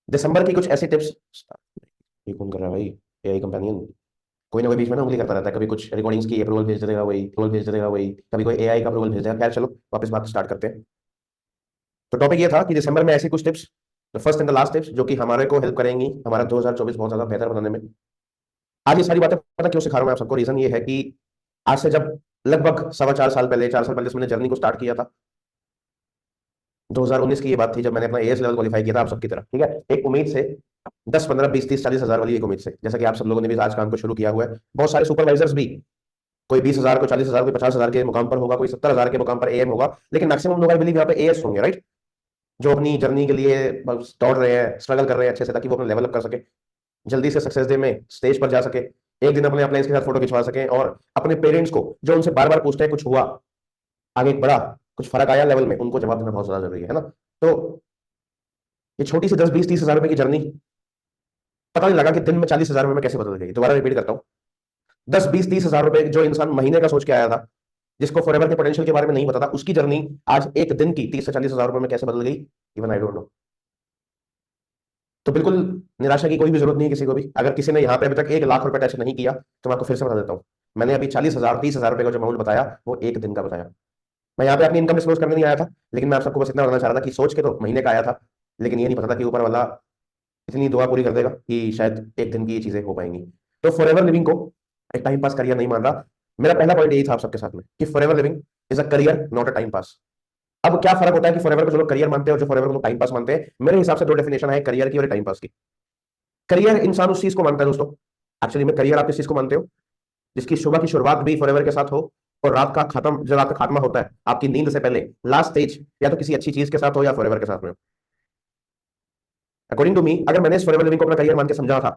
दिसंबर की कुछ ऐसी टिप्स। ये कौन कर रहा है भाई? AI companion. कोई ना कोई बीच में ना उंगली करता रहता है, कभी कुछ रिकॉर्डिंग्स की अप्रूवल भेज देगा वही, अप्रूवल भेज देगा वही, कभी कोई एआई का अप्रूवल भेज देगा। खैर चलो वापस बात स्टार्ट करते हैं। तो टॉपिक ये था कि दिसंबर में ऐसी कुछ tips, the first and the last tips, जो कि हमारे को हेल्प करेंगी हमारा 2024 बहुत ज्यादा बेहतर बनाने में। आज ये सारी बातें पता क्यों सिखा रहा हूं मैं आप सबको? रीजन ये है कि आज से जब लगभग 4.25 साल पहले, 4 साल पहले से मैंने जर्नी को स्टार्ट किया था। 2019 की ये बात थी जब मैंने अपना एएस लेवल क्वालिफाई किया था आप सबकी तरह, ठीक है, एक उम्मीद से, 10 15 20 30 40 हजार वाली एक उम्मीद से, जैसा कि आप सब लोगों ने भी आज काम को शुरू किया हुआ है। बहुत सारे सुपरवाइजर्स भी, कोई 20 हजार, कोई 40 हजार, कोई 50 हजार के मुकाम पर होगा, कोई 70 हजार के मुकाम पर एएम होगा, लेकिन मैक्सिमम लोग आई बिलीव यहाँ पे एएस होंगे, राइट? जो अपनी जर्नी के लिए बस दौड़ रहे हैं, स्ट्रगल कर रहे हैं अच्छे से, ताकि वो अपना लेवल अप कर सके, जल्दी से सक्सेस डे में स्टेज पर जा सके, एक दिन अपने अपने के साथ फोटो खिंचवा सके, और अपने पेरेंट्स को जो उनसे बार बार पूछते हैं कुछ हुआ, आगे बढ़ा, कुछ फर्क आया लेवल में, उनको जवाब देना बहुत ज्यादा जरूरी है ना। तो ये छोटी सी 10 20 30 हजार रुपए की जर्नी, पता नहीं लगा कि दिन में 40 हजार रुपए में कैसे बदल गई। दोबारा रिपीट करता हूँ, 10 20 30 हजार रुपए जो इंसान महीने का सोच के आया था, जिसको फॉरएवर के पोटेंशियल के बारे में नहीं पता था, उसकी जर्नी आज एक दिन की 30 से 40 हजार रुपए में कैसे बदल गई, इवन आई डोंट नो। तो बिल्कुल निराशा की कोई भी जरूरत नहीं है किसी को भी। अगर किसी ने यहाँ पे अभी तक 1 लाख रुपए टच नहीं किया, तो मैं आपको फिर से बता देता हूँ, मैंने अभी 40 हजार 30 हजार रुपए का जो अमाउंट बताया, वो एक दिन का बताया। मैं यहाँ पे अपनी इनकम डिस्क्लोज करने नहीं आया था, लेकिन मैं आप सबको बस इतना बताना चाह रहा था कि सोच के तो महीने का आया था, लेकिन ये नहीं पता था कि ऊपर वाला इतनी दुआ पूरी कर देगा कि शायद एक दिन की ये चीजें हो पाएंगी। तो फॉरएवर लिविंग को एक टाइम पास करियर नहीं मान रहा। मेरा पहला पॉइंट यही था आप सबके साथ में कि forever living is a career, not a time pass. अब क्या फर्क होता है कि फॉरएवर को जो लोग करियर मानते हैं और जो फॉरएवर को टाइम पास मानते हैं? मेरे हिसाब से दो डेफिनेशन है करियर की और टाइम पास की। करियर इंसान उस चीज को मानता है दोस्तों, एक्चुअली में करियर आप किस चीज को मानते हो, जिसकी सुबह की शुरुआत भी फॉरएवर के साथ हो, और रात का खत्म, जब रात का खात्मा होता है आपकी नींद से पहले, लास्ट स्टेज या तो किसी अच्छी चीज के साथ हो या फॉरएवर के साथ में हो। अकॉर्डिंग टू मी, अगर मैंने इस फॉरएवर लिविंग को अपना करियर मान के समझा था,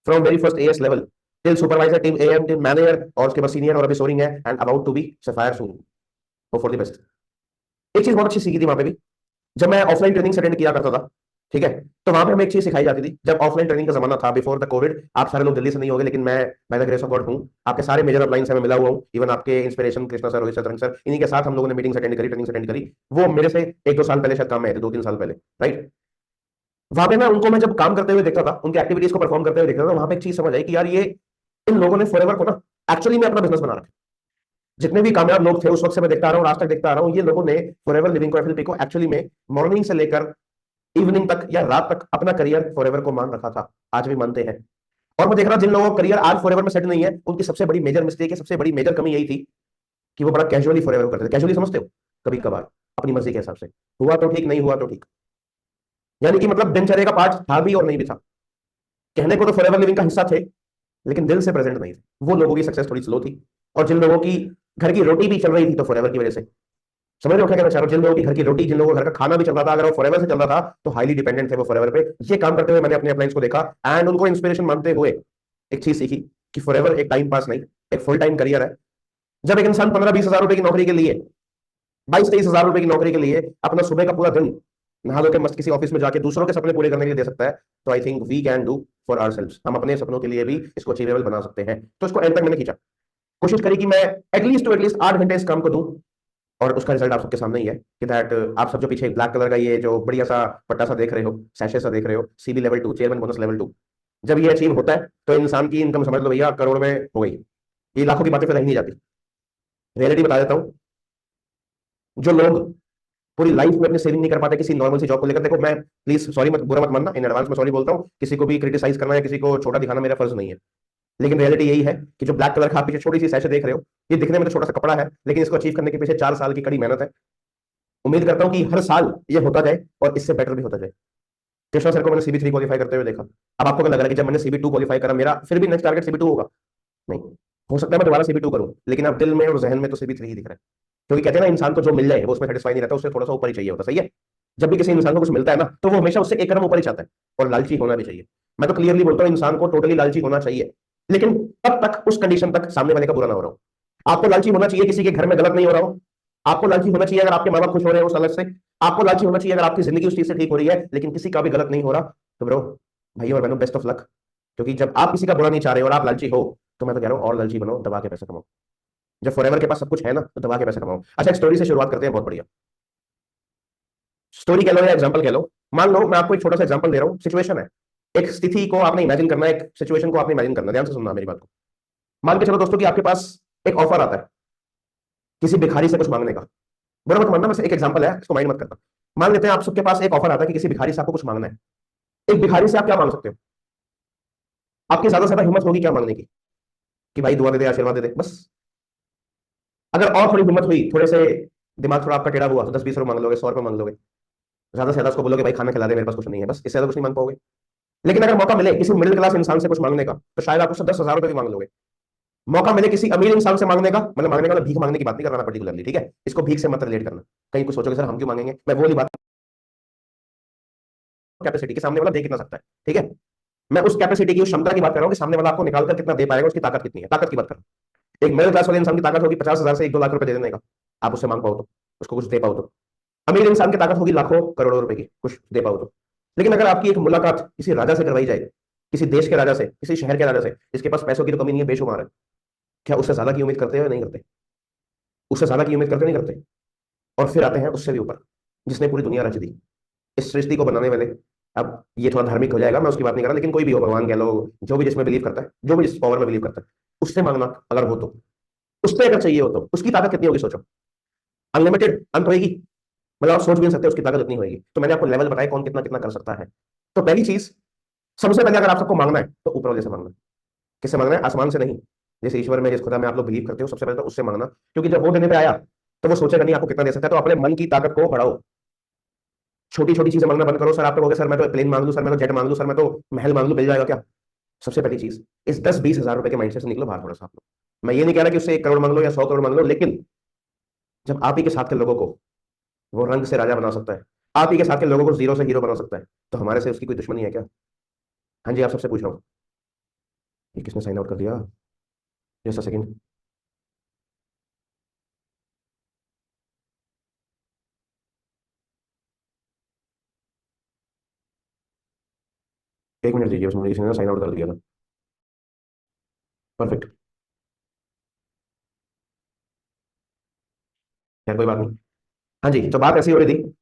from very first AS level till supervisor team AM till manager, और उसके बाद सीनियर, और अभी सोरिंग है and about to be sapphire soon, hope for the best. एक चीज बहुत अच्छी सीखी थी वहां पे भी, जब मैं ऑफलाइन ट्रेनिंग अटेंड किया करता था, ठीक है, तो वहां पे हमें एक चीज सिखाई जाती थी। जब ऑफलाइन ट्रेनिंग का जमाना था बिफोर द कोविड, आप सारे लोग दिल्ली से नहीं होगे, लेकिन मैं by the grace of God हूँ, आपके सारे मेजर अपलाइन से मैं मिला हुआ हूँ, इवन आपके inspiration Krishna sir, Rohit sir, sir, इन्हीं के साथ हम लोगों ने मीटिंग्स अटेंड करी, ट्रेनिंग्स अटेंड करी। वो मेरे से 1 2 साल पहले शायद काम में आए थे, 2 3 साल पहले, राइट? वहां पे मैं उनको, मैं जब काम करते हुए देखता था, उनकी एक्टिविटीज को परफॉर्म करते हुए देखता था, वहां पे एक चीज समझ आई कि यार ये, इन लोगों ने फॉरएवर को ना एक्चुअली में अपना बिजनेस बना रखा है। जितने भी कामयाब लोग थे उस वक्त से मैं देखता आ रहा हूँ, आज तक देखता आ रहा हूँ, ये लोगों ने फॉरएवर लिविंग को, एफएलपी को एक्चुअली में मॉर्निंग से लेकर इवनिंग तक या रात तक अपना करियर फॉरएवर को मान रखा था, आज भी मानते हैं। और मैं देख रहा जिन लोगों का करियर आज फॉरएवर में सेट नहीं है, उनकी सबसे बड़ी मेजर मिस्टेक है, सबसे बड़ी मेजर कमी यही थी कि वो बड़ा कैजुअली फॉरएवर करते थे। कैजुअली समझते हो? कभी कभार, अपनी मर्जी के हिसाब से, हुआ तो ठीक, नहीं हुआ तो ठीक, यानी कि मतलब दिनचर्या का पार्ट था भी और नहीं भी था। कहने को तो फॉरएवर लिविंग का हिस्सा थे, लेकिन दिल से प्रेजेंट नहीं थे। वो लोगों की सक्सेस थोड़ी स्लो थी, और जिन लोगों की घर की रोटी भी चल रही थी तो फॉरएवर की वजह से, समझ रहे हो क्या कहना चाह रहा हूं? जिन लोगों की घर की रोटी, जिन लोगों का घर का खाना भी चल रहा था, अगर वो फॉरएवर से चल रहा था, तो हाईली डिपेंडेंट थे वो फॉरएवर पे। ये काम करते हुए मैंने अपने अप्लाइंस को देखा, एंड उनको इंस्पिरेशन मानते हुए एक चीज सीखी कि फॉरएवर एक टाइम पास नहीं, एक फुल टाइम करियर है। जब एक इंसान 15 20 हजार रुपए की नौकरी के लिए, 22 23 हजार रुपए की नौकरी के लिए अपना सुबह का पूरा दिन नहा धो के मस्त किसी ऑफिस में जाके दूसरों के सपने पूरे करने के लिए दे सकता है, तो I think we can do for ourselves. हम अपने सपनों के लिए भी इसको अचीवेबल बना सकते हैं। तो इसको एंड तक मैंने खींचा, कोशिश करी कि मैं एटलीस्ट 8 घंटे इस काम को दूं, और उसका रिजल्ट आप सबके सामने ही है कि दैट, आप सब जो पीछे ब्लैक कलर का ये जो बढ़िया सा पट्टा सा देख रहे हो, सैशे सा देख रहे हो, CB level 2, chairman bonus level 2, जब ये अचीव होता है तो इंसान की इनकम समझ लो भैया करोड़ में हो गई। ये लाखों की बातें फिर रह नहीं जाती। रियलिटी बता देता हूँ, जो लोग पूरी लाइफ में अपनी सेविंग नहीं कर पाते किसी नॉर्मल सी जॉब को लेकर, देखो मैं प्लीज सॉरी, मत बुरा मत मानना, इन एडवांस में सॉरी बोलता हूँ, किसी को भी क्रिटिसाइज करना या किसी को छोटा दिखाना मेरा फर्ज नहीं है, लेकिन रियलिटी यही है कि जो ब्लैक कलर का आप पीछे छोटी सी सैशे देख रहे हो, ये दिखने में तो छोटा सा कपड़ा है, लेकिन इसको अचीव करने के पीछे 4 साल की कड़ी मेहनत है। उम्मीद करता हूँ कि हर साल ये होता जाए और इससे बेटर भी होता जाए। कृष्णा सर को मैंने सीबी 3 क्वालिफाई करते हुए देखा। अब आपको क्या लग रहा है कि जब मैंने सीबी 2 क्वालिफाई करा, मेरा फिर भी नेक्स्ट टारगेट सीबी 2 होगा? नहीं, हो सकता है मैं दोबारा सीबी 2 करूं, लेकिन अब दिल में और जहन में तो सीबी 3 ही दिख रहा है। क्योंकि कहते हैं ना, इंसान को जो मिल जाए वो उसमें सेटिस्फाई नहीं रहता, उससे थोड़ा सा ऊपर ही चाहिए होता, सही है? जब भी किसी इंसान को कुछ मिलता है ना, तो वो हमेशा उससे एक कदम ऊपर ही चाहता है, और लालची होना भी चाहिए। मैं तो क्लियरली बोलता हूँ, इंसान को टोटली लालची होना चाहिए, लेकिन तब तक, उस कंडीशन तक सामने वाले का बुरा ना हो रहा हो। आपको लालची होना चाहिए किसी के घर में गलत नहीं हो रहा हो, आपको लालची होना चाहिए अगर आपके माँ बाप खुश हो रहे हो उस अलग से, आपको लालची होना चाहिए अगर आपकी जिंदगी उस चीज से ठीक हो रही है, लेकिन किसी का भी गलत नहीं हो रहा। तो ब्रो, भाई और बहनों, बेस्ट ऑफ लक। क्योंकि जब आप किसी का बुरा नहीं चाह रहे हो और आप लालची हो, तो मैं तो कह रहा हूँ और लालची बनो, दबा के पैसे कमाओ। जब फॉरएवर के पास सब कुछ है ना, तो दबा के पैसे कमाओ। अच्छा, एक स्टोरी से शुरुआत करते हैं, बहुत बढ़िया। स्टोरी कह लो या एग्जांपल कह लो। मान लो मैं आपको एक छोटा सा एग्जांपल दे रहा हूँ, सिचुएशन है, एक स्थिति को आपने इमेजिन करना है, एक सिचुएशन को आपने इमेजिन करना है, ध्यान से सुनना मेरी बात को। मान के चलो दोस्तों कि आपके पास एक ऑफर आता है किसी भिखारी से कुछ मांगने का। बुरा मत मानना, बस एक एग्जांपल है, इसको माइंड मत करना। मान लेते हैं आप सबके पास एक ऑफर आता है कि किसी भिखारी से आपको कुछ मांगना है। एक भिखारी से आप क्या मांग सकते हो? आपकी ज्यादा से ज्यादा हिम्मत होगी क्या मांगने की? कि भाई दुआ दे दे, आशीर्वाद दे दे, बस। अगर और थोड़ी हिम्मत हुई, थोड़े से दिमाग थोड़ा आपका टेढ़ा हुआ, तो 10-20 रुपए मांग लोगे, 100 रुपए मांग लोगे। ज्यादा से ज्यादा उसको बोलोगे भाई खाना खिला दे, मेरे पास कुछ नहीं है, बस। इससे ज्यादा कुछ नहीं मांग पाओगे। लेकिन अगर मौका मिले किसी मिडिल क्लास इंसान से कुछ मांगने का, तो शायद आप उससे 10,000 रुपए भी मांग लोगे। मौका मिले किसी अमीर इंसान से मांगने का, मतलब मांगने का, मतलब भीख मांगने की बात नहीं कर रहा मैं पर्टिकुलरली, ठीक है? इसको भीख से मत रिलेट करना। कहीं कुछ सोचोगे सर हम क्यों मांगेंगे, मैं वो वाली बात, कैपेसिटी के सामने वाला दे कितना सकता है, ठीक है? मैं उस कैपेसिटी की, उस क्षमता की बात कर रहा हूँ कि सामने वाला आपको निकाल कर कितना दे पाएगा, उसकी ताकत कितनी है, ताकत की बात कर रहा हूँ। एक मिडिल क्लास वाले इंसान की ताकत होगी 50,000 से 1-2 लाख रुपए दे देने का, आप उससे मांग पाओ तो, उसको कुछ दे पाओ तो। अमीर इंसान की ताकत होगी लाखों करोड़ों रुपए की, कुछ दे पाओ तो। लेकिन अगर आपकी एक मुलाकात किसी राजा से करवाई जाए, किसी देश के राजा से, किसी शहर के राजा से, जिसके पास पैसों की तो कमी नहीं है, बेशुमार है, क्या उससे ज्यादा की उम्मीद करते हो या नहीं करते? उससे ज्यादा की उम्मीद करते नहीं करते? और फिर आते हैं उससे भी ऊपर, जिसने पूरी दुनिया रच दी, इस सृष्टि को बनाने वाले। अब ये थोड़ा धार्मिक हो जाएगा, मैं उसकी बात नहीं कर रहा, लेकिन कोई भी हो, भगवान कह लो, जो भी जिसमें बिलीव करता है, जो भी जिस पावर में बिलीव करता है, उससे मांगना अगर हो तो, उससे अगर चाहिए हो तो, उसकी ताकत कितनी होगी सोचो? अनलिमिटेड, अंत होगी? मतलब आप सोच भी नहीं सकते उसकी ताकत कितनी होगी। तो मैंने आपको लेवल बताया कौन कितना कितना कर सकता है। तो पहली चीज, सबसे पहले अगर आप सबको मांगना है तो ऊपर वाले से मांगना है। किससे मांगना है? आसमान से नहीं। जैसे ईश्वर में, जिस खुदा में आप लोग बिलीव करते हो, सबसे पहले तो उससे मांगना, क्योंकि जब वो देने पे आया तो वो सोचेगा नहीं आपको कितना दे सकता है। तो अपने मन की ताकत को बढ़ाओ, छोटी छोटी चीजें मांगना बंद करो। सर आप तो कहोगे सर मैं तो प्लेन मांग लूं, सर मैं तो जेट मांग लूं, सर मैं तो महल मांग लूं, मिल जाएगा क्या? सबसे पहली चीज, इस 10-20 हजार रुपए के माइंडसेट से निकलो बाहर थोड़ा सा आप लोग। मैं ये नहीं कह रहा कि उससे 1 करोड़ मांग लो या 100 करोड़ मांग लो, लेकिन जब आप ही के साथ के लोगों को वो रंग से राजा बना सकता है, आप ही के साथ के लोगों को जीरो से हीरो बना सकता है, तो हमारे से उसकी कोई दुश्मनी है क्या? हाँ जी, आप सबसे पूछ रहा हूँ। ये किसने साइन आउट कर दिया? जैसा सेकंड, 1 मिनट दीजिए, उसमें किसी ने साइन आउट कर दिया था। परफेक्ट, खैर कोई बात नहीं। हाँ जी, तो बात ऐसी हो रही थी,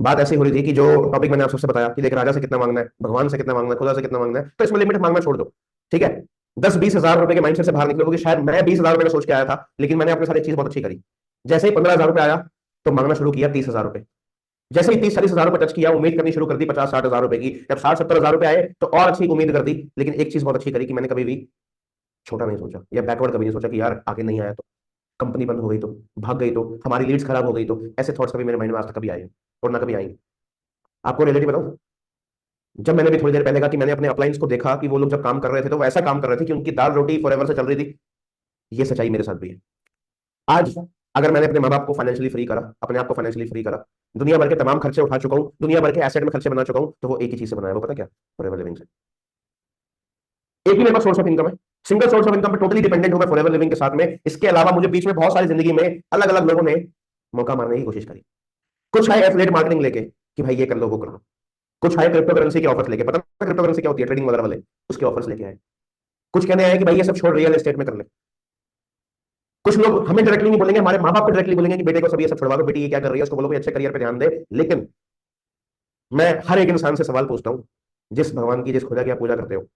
बात ऐसी हो रही थी कि जो टॉपिक मैंने आप सबसे बताया कि देख, राजा से कितना मांगना है, भगवान से कितना मांगना है, खुदा से कितना मांगना है, तो इसमें लिमिट मांगना छोड़ दो, ठीक है? 10-20 हजार रुपए के माइंडसेट से बाहर निकलो, क्योंकि शायद मैं 20 हजार रुपए का सोच के आया था, लेकिन मैंने अपने साथ एक चीज बहुत अच्छी करी। जैसे ही 15 हजार रुपए आया, तो मांगना शुरू किया 30 हजार रुपए। जैसे ही 30-40 हजार रुपए टच किया, उम्मीद करनी शुरू कर दी 50-60 हजार रुपए की। जब 60-70 हजार रुपए आए तो और अच्छी उम्मीद कर दी। लेकिन एक चीज बहुत अच्छी करी कि मैंने कभी भी छोटा नहीं सोचा या बैकवर्ड कभी नहीं सोचा कि यार आगे नहीं आया तो, कंपनी बंद हो गई तो, भाग गई तो, हमारी लीड्स खराब हो गई तो, ऐसे थॉट्स कभी मेरे माइंड में आज तक कभी आए और ना कभी आएंगे। आपको रियलिटी बताऊं, जब मैंने भी थोड़ी देर पहले कहा कि मैंने अपने अपलाइंस को देखा कि वो लोग जब काम कर रहे थे तो वो ऐसा काम कर रहे थे कि उनकी दाल रोटी फॉरएवर से चल रही थी। ये सच्चाई मेरे साथ भी है। आज अगर मैंने अपने माँ बाप को फाइनेंशियली फ्री करा, अपने आप को फाइनेंशियली फ्री करा, दुनिया भर के तमाम खर्चे उठा चुका हूं, दुनिया भर के एसेट में खर्चे बना चुका हूं, तो वो एक ही चीज से बनाया, वो पता क्या? फॉरएवर लिविंग से। एक ही मेरे पास सोर्स ऑफ इनकम है, सिंगल सोर्स ऑफ इनकम पे टोटली डिपेंडेंट हूं मैं फॉरएवर लिविंग के साथ में। इसके अलावा मुझे बीच में बहुत सारी जिंदगी में अलग अलग लोगों ने मौका मारने की कोशिश करी। कुछ है एफिलिएट मार्केटिंग लेके कि भाई ये कर लो वो कर लो, कुछ है क्रिप्टो करेंसी के ऑफर्स लेके, पता है क्रिप्टो करेंसी क्या होती है, ट्रेडिंग वगैरह वाले, उसके ऑफर्स लेके आए। कुछ कहने आए कि भाई ये सब छोड़ रियल एस्टेट में कर ले। कुछ लोग हमें डायरेक्टली नहीं बोलेंगे, हमारे माँ बाप को डायरेक्टली बोलेंगे कि बेटे को सब ये सब छुड़वा दो, बेटी ये क्या कर रही है, उसको बोलो कोई अच्छे करियर पे ध्यान दे। लेकिन मैं हर एक इंसान से सवाल पूछता हूँ, जिस भगवान की, जिस खुदा की आप पूजा करते हो,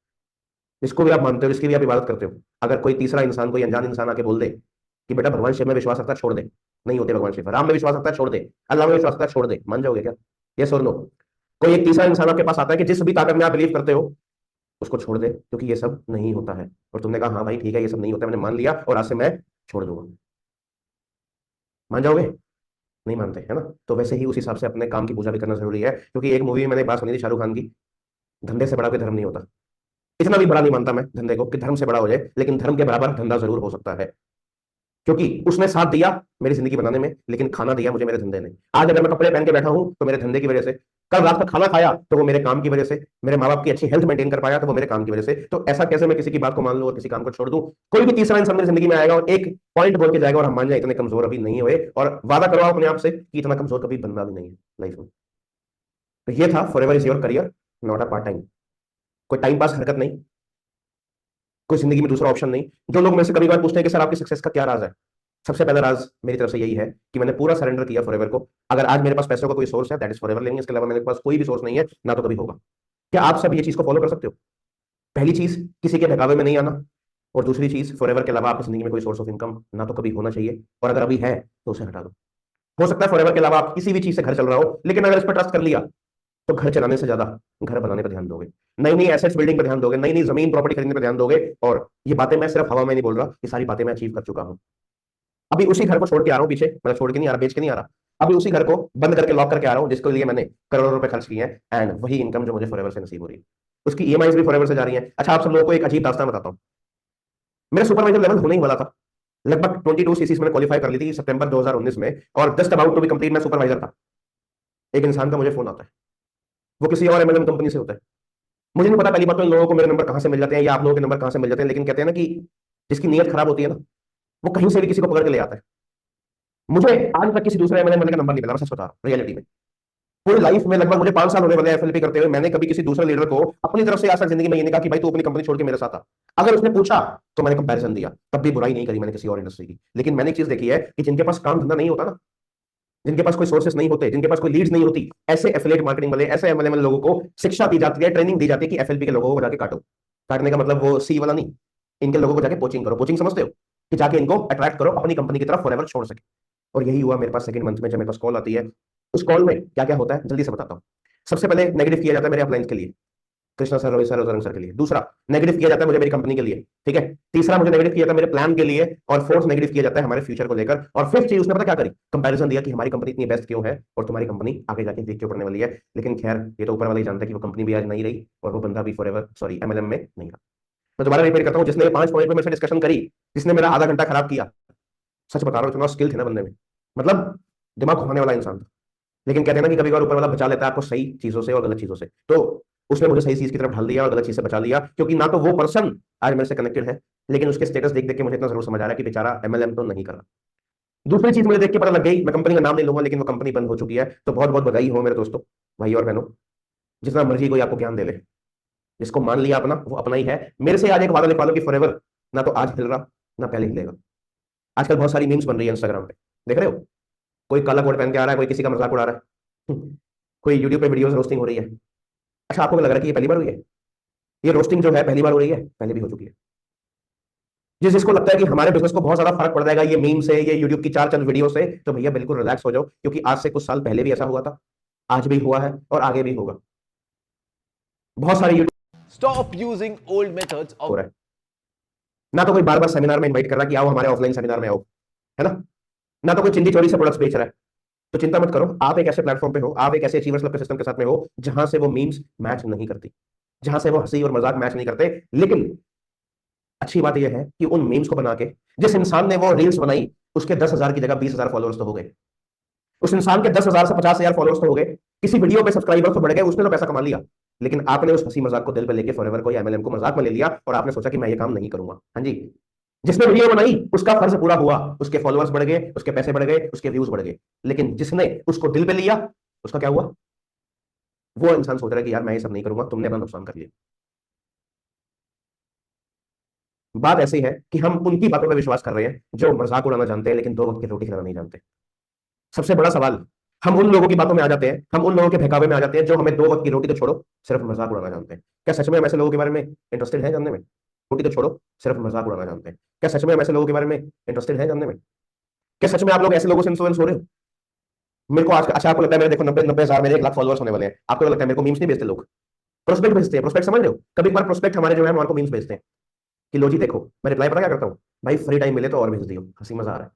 जिसको भी आप मानते हो, जिसकी भी आप इबादत करते हो, अगर कोई तीसरा इंसान, कोई अनजान इंसान आके बोल दे कि बेटा भगवान शिव में विश्वास रखता है, छोड़ दे, नहीं होते भगवान शिव, राम में विश्वास रखता है, छोड़ दे, अल्लाह में विश्वास रखता है, छोड़ दे, मान जाओगे क्या? ये और नो? कोई एक तीसरा इंसान आपके पास आता है कि जिस भी ताकत में आप बिलीव करते हो उसको छोड़ दे, क्योंकि ये सब नहीं होता है। और तुमने कहा हाँ भाई ठीक है, ये सब नहीं होता है, मैंने मान लिया और आज से मैं छोड़ दूंगा, मान जाओगे? नहीं मानते, है ना? तो वैसे ही उस हिसाब से अपने काम की पूजा भी करना जरूरी है, क्योंकि एक मूवी में मैंने एक बात सुनी थी शाहरुख खान की, धंधे से बड़ा कोई धर्म नहीं होता। इतना भी बड़ा नहीं मानता मैं धंधे को कि धर्म से बड़ा हो जाए, लेकिन धर्म के बराबर धंधा जरूर हो सकता है, क्योंकि उसने साथ दिया मेरी जिंदगी बनाने में, लेकिन खाना दिया मुझे मेरे धंधे ने। आज अगर मैं कपड़े पहन के बैठा हूं तो मेरे धंधे की वजह से, कल रात का खाना खाया तो वो मेरे काम की वजह से, मेरे माँ बाप की अच्छी हेल्थ मेंटेन कर पाया तो वो मेरे काम की वजह से। तो ऐसा कैसे मैं किसी की बात को मान लूं और किसी काम को छोड़ दूं? कोई भी तीसरा इंसान मेरी जिंदगी में आएगा और एक पॉइंट बोल के जाएगा और हम मान जाए इतने कमजोर अभी नहीं हुए, और वादा करवाओ अपने आप से कि इतना कमजोर कभी बनना भी नहीं है लाइफ में। तो ये था forever is your career, not a part time. कोई टाइम पास हरकत नहीं, कोई जिंदगी में दूसरा ऑप्शन नहीं। जो लोग मेरे से कभी बार पूछते हैं कि सर आपकी सक्सेस का क्या राज है, सबसे पहला राज मेरी तरफ से यही है कि मैंने पूरा सरेंडर किया फॉरएवर को। अगर आज मेरे पास पैसों का कोई सोर्स है दैट इज फॉरएवर लिविंग, इसके अलावा मेरे पास कोई भी सोर्स नहीं है, ना तो कभी होगा। क्या आप सब ये चीज को फॉलो कर सकते हो? पहली चीज, किसी के बहकावे में नहीं आना। और दूसरी चीज, फॉरएवर के अलावा आपकी जिंदगी में कोई सोर्स ऑफ इनकम ना तो कभी होना चाहिए, और अगर अभी है तो उसे हटा दो। हो सकता है फॉरएवर के अलावा आप किसी भी चीज से घर चल रहा हो, लेकिन अगर इस पर ट्रस्ट कर लिया तो घर चलाने से ज्यादा घर बनाने पर ध्यान दोगे, नई नई एसेट्स बिल्डिंग पर ध्यान दोगे, नई नई जमीन प्रॉपर्टी खरीदने पर ध्यान दोगे। और ये बातें मैं सिर्फ हवा में नहीं बोल रहा, ये सारी बातें मैं अचीव कर चुका हूं। अभी उसी घर को छोड़ के आ रहा हूँ पीछे, मतलब छोड़ के नहीं आ रहा, बेच के नहीं आ रहा, अभी उसी घर को बंद करके लॉक करके आ रहा हूँ, जिसके लिए मैंने करोड़ों रुपए खर्च किए हैं, एंड वही इनकम जो मुझे फॉरएवर से नसीब हो रही है, उसकी ईएमआईज भी फॉरएवर से जा रही है। अच्छा, आप सब लोगों को एक अजीब दास्तान बताता हूँ। मेरा सुपरवाइजर लेवल होने ही वाला था, लगभग 22 सीसीज मैंने क्वालिफाई कर ली थी सितंबर 2019 में, और just about to be complete मैं सुपरवाइजर था। एक इंसान का मुझे फोन आता है, वो किसी और एमएलएम कंपनी से होता है। मुझे नहीं पता पहली बात तो इन लोगों को मेरे नंबर कहां से मिल जाते हैं, या आप लोगों के नंबर कहां से मिल जाते हैं, लेकिन कहते हैं ना कि जिसकी नीयत खराब होती है ना, वो कहीं से भी किसी को पकड़ के ले आता है। मुझे आज तक किसी दूसरे एमएलएम का नंबर नहीं मिला, मैं सच बता रहा हूं रियलिटी में। पूरी लाइफ में लगभग मुझे 5 साल होने वाले एफएलपी करते हुए, मैंने कभी किसी दूसरे लीडर को अपनी तरफ से आज तक जिंदगी में ये नहीं कहा कि भाई तू अपनी कंपनी छोड़ के मेरे साथ आ। अगर उसने पूछा तो मैंने कंपैरिजन दिया, तब भी बुराई नहीं करी मैंने किसी और इंडस्ट्री की। लेकिन मैंने एक चीज देखी है कि जिनके पास काम धंधा नहीं होता ना, जिनके पास कोई सोर्सेस नहीं होते, जिनके पास कोई लीड्स नहीं होती, ऐसे एफिलिएट मार्केटिंग वाले, ऐसे एमएलएम लोगों को शिक्षा दी जाती है, ट्रेनिंग दी जाती है कि एफएलपी के लोगों को जाके काटो। काटने का मतलब वो सी वाला नहीं, इनके लोगों को जाके कोचिंग करो। कोचिंग समझते हो? कि जाके इनको अट्रैक्ट करो अपनी कंपनी की तरफ फॉरएवर छोड़ सके। और यही हुआ मेरे पास सेकंड मंथ में, जब मेरे पास कॉल आती है। उस कॉल में क्या क्या होता है जल्दी से बताता हूँ। सबसे पहले नेगेटिव किया जाता है मेरे अपलाइन के लिए, कृष्णा सर, रवि सर, रंग सर के लिए। दूसरा नेगेटिव किया जाता है मुझे मेरी कंपनी के लिए, ठीक है। तीसरा मुझे नेगेटिव किया जाता है मेरे प्लान के लिए, और फोर्थ नेगेटिव किया जाता है हमारे फ्यूचर को लेकर। और फिफ्थ चीज उसने पता क्या करी? कंपैरिजन दिया कि हमारी कंपनी इतनी बेस्ट क्यों है और तुम्हारी कंपनी आगे जाके देख क्यों पड़ने वाली है। लेकिन खैर, ये तो ऊपर वाला ही जानता है कि वो कंपनी भी आज नहीं रही और वो बंदा भी फॉरएवर सॉरी एमएलएम में नहीं रहा। मैं दोबारा रिपीट करता हूँ, जिसने ये 5 पॉइंट पे मेरे से डिस्कशन करी, जिसने मेरा आधा घंटा खराब किया, सच बता रहा हूँ इतना स्किल थे ना बंदे में, मतलब दिमाग घुमाने वाला इंसान था। लेकिन कहते हैं ना कि कभी कभार ऊपर वाला बचा लेता है आपको सही चीजों से और गलत चीजों से। तो उसने मुझे सही चीज की तरफ ढाल दिया और गलत चीज से बचा लिया, क्योंकि ना तो वो पर्सन आज मेरे से कनेक्टेड है, लेकिन उसके स्टेटस देख देख के मुझे इतना जरूर समझ आ रहा है कि बेचारा एमएलएम तो नहीं कर रहा। दूसरी चीज मुझे देख के पता लग गई, मैं कंपनी का नाम नहीं लूंगा, लेकिन वो कंपनी बंद हो चुकी है। तो बहुत बहुत बधाई हो मेरे दोस्तों, भाई और बहनों। जितना मर्जी कोई आपको ज्ञान दे ले, जिसको मान लिया अपना वो अपना ही है। मेरे से आज एक वादा लिखवा लो कि फॉरएवर ना तो आज हिल रहा ना पहले हिलेगा। आजकल बहुत सारी मीम्स बन रही है इंस्टाग्राम पे, देख रहे हो? कोई काला कोट पहन के आ रहा है, कोई किसी का मजाक उड़ा रहा है, कोई यूट्यूब पे वीडियोस रोस्टिंग हो रही है। अच्छा, आपको क्या लग रहा है कि ये पहली बार हुई है? ये रोस्टिंग जो है पहली बार हो रही है? पहले भी हो चुकी है। जिसको लगता है कि हमारे बिजनेस को बहुत ज्यादा फर्क पड़ जाएगा ये मीम से, ये यूट्यूब की 4 चंद वीडियो से, तो भैया बिल्कुल रिलैक्स हो जाओ, क्योंकि आज से कुछ साल पहले भी ऐसा हुआ था, आज भी हुआ है और आगे भी होगा। बहुत सारे YouTube Stop using old methods हो of रहा है, ना तो कोई बार बार सेमिनार में इन्वाइट कर रहा है कि आओ हमारे ऑफलाइन सेमिनार में आओ, है ना? ना तो कोई चिंदी चोरी से प्रोडक्ट्स बेच रहा है। तो चिंता मत करो, आप एक ऐसे प्लेटफॉर्म पे हो, आप एक ऐसे अचीवर्स क्लब के सिस्टम के साथ में हो जहां से वो मीम्स मैच नहीं करती, जहां से वो हंसी और मजाक मैच नहीं करते। लेकिन अच्छी बात यह है कि उन मीम्स को बना के जिस इंसान ने वो रील्स बनाई, उसके 10,000 की जगह 20,000 फॉलोअर्स तो हो गए। उस इंसान के 10,000 से 50,000 फॉलोअर्स तो हो गए। किसी वीडियो पे सब्सक्राइबर तो बढ़ गए, उसने तो पैसा कमा लिया। लेकिन आपने उस हंसी मजाक को दिल पे लेके फॉरएवर को या एमएलएम को मजाक में ले लिया, और आपने सोचा कि मैं ये काम नहीं करूंगा। हाँ जी, जिसने वीडियो बनाई उसका फर्ज पूरा हुआ, उसके फॉलोअर्स बढ़ गए, उसके पैसे बढ़ गए, उसके व्यूज बढ़ गए। लेकिन जिसने उसको दिल पे लिया, उसका क्या हुआ? वो इंसान सोच रहा है कि यार मैं ये सब नहीं करूंगा, तुमने अपना नुकसान कर लिया। बात ऐसी है कि हम उनकी बातों पर विश्वास कर रहे हैं जो मजाक उड़ाना जानते हैं, लेकिन 2 वक्त की रोटी खिलाना नहीं जानते। सबसे बड़ा सवाल, हम उन लोगों की बातों में आ जाते हैं, हम उन लोगों के बहकावे में आ जाते हैं जो हमें 2 वक्त की रोटी तो छोड़ो सिर्फ मजाक उड़ाना जानते हैं। क्या सच में हम ऐसे लोगों के बारे में इंटरेस्टेड है जानने में? रोटी तो छोड़ो सिर्फ मजाक उड़ाना जानते हैं। क्या सच में हम ऐसे लोगों के बारे में इंटरेस्टेड है जानने में? क्या सच में आप लोग ऐसे लोगों से इन्फ्लुएंस हो रहे हो? मेरे को आज, अच्छा आपको लगता है मेरे देखो 90-90 हजार मेरे 1 लाख फॉलोअर्स होने वाले हैं, आपको क्या लगता है मेरे को मीम्स नहीं भेजते लोग? प्रोस्पेक्ट भेजते हैं। प्रोस्पेक्ट समझ रहे हो? कभी कभार प्रोस्पेक्ट हमारे जो है हमारे को मीम्स भेजते हैं कि लो जी देखो। मैं रिप्लाई पता क्या करता हूँ? भाई फ्री टाइम मिले तो और भेज दियो, हंसी मजा आ रहा है।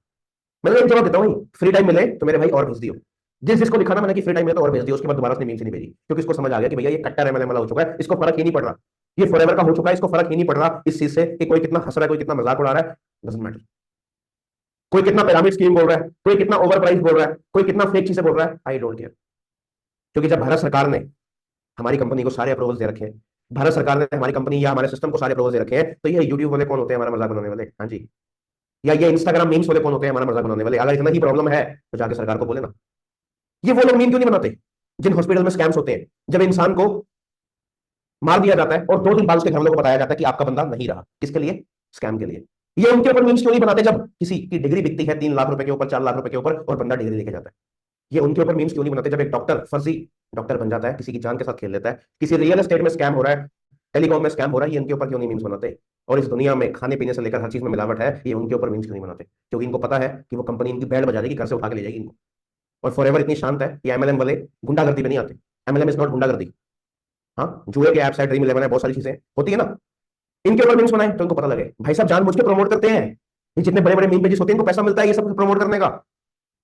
मैंने एक जवाब देता हूँ, फ्री टाइम मिले तो मेरे भाई और भेज दियो। जिसको लिखा ना मैंने कि फ्री टाइम मिले तो और भेज दियो, उसके बाद दोबारा उसने मीम से नहीं भेजी, क्योंकि इसको समझ आ गया कि भैया ये कट्टर एमएलएम वाला हो चुका है, इसको फर्क ही नहीं पड़ रहा। ये फॉरएवर का हो चुका है, इसको फर्क ही नहीं पड़ रहा इस चीज से कि कोई कितना हंस रहा है, कोई कितना मजाक उड़ा रहा है, डजंट मैटर। कोई कितना पिरामिड स्कीम बोल रहा है, कोई कितना ओवर प्राइस बोल रहा है, कोई कितना फेक चीजें बोल रहा है, आई डोंट केयर। क्योंकि जब भारत सरकार ने हमारी कंपनी को सारे अप्रूवल दे रखे हैं, भारत सरकार ने हमारी कंपनी या हमारे सिस्टम को सारे अप्रूवल दे रखे हैं, तो ये यूट्यूब वाले कौन होते हैं हमारा मजाक बनाने वाले? हाँ जी। या ये इंस्टाग्राम मीम्स वाले कौन होते हैं हमारा मजाक बनाने वाले? अगर इतना ही प्रॉब्लम है तो जाके सरकार को बोले ना। ये वो लोग मीम क्यों नहीं बनाते जिन हॉस्पिटल में स्कैम्स होते हैं, जब इंसान को मार दिया जाता है और 2 दिन बाद उसके घर वालों को बताया जाता है कि आपका बंदा नहीं रहा, किसके लिए? स्कैम के लिए। ये उनके ऊपर मीम्स क्यों नहीं बनाते जब किसी की डिग्री बिकती है 3 लाख रुपए के ऊपर, 4 लाख रुपए के ऊपर, और बंदा डिग्री लेके जाता है? ये उनके ऊपर मीम्स क्यों नहीं बनाते जब एक डॉक्टर फर्जी डॉक्टर बन जाता है, किसी की जान के साथ खेल लेता है, किसी रियल एस्टेट में स्कैम हो रहा है, टेलीकॉम में स्कैम हो रहा है, ये इनके ऊपर क्यों नहीं मीम्स बनाते? और इस दुनिया में खाने पीने से लेकर हर चीज में मिलावट है, ये उनके ऊपर मीम्स क्यों नहीं बनाते? क्योंकि इनको पता है कि वो कंपनी इनकी बैंड बजा देगी, घर से उठा के ले जाएगी इनको। और फॉरएवर इतनी शांत है कि एमएलएम वाले गुंडागर्दी पे नहीं आते। एमएलएम इज नॉट गुंडागर्दी। हाँ, जुए के ऐप्स है, ड्रीम इलेवन है, बहुत सारी चीजें होती है ना, इनके ऊपर मीम्स बनाए तो इनको पता लगे भाई साहब जानबूझ के प्रमोट करते हैं। ये जितने बड़े बड़े मीम पेजेस होते हैं इनको पैसा मिलता है ये सब प्रमोट करने का,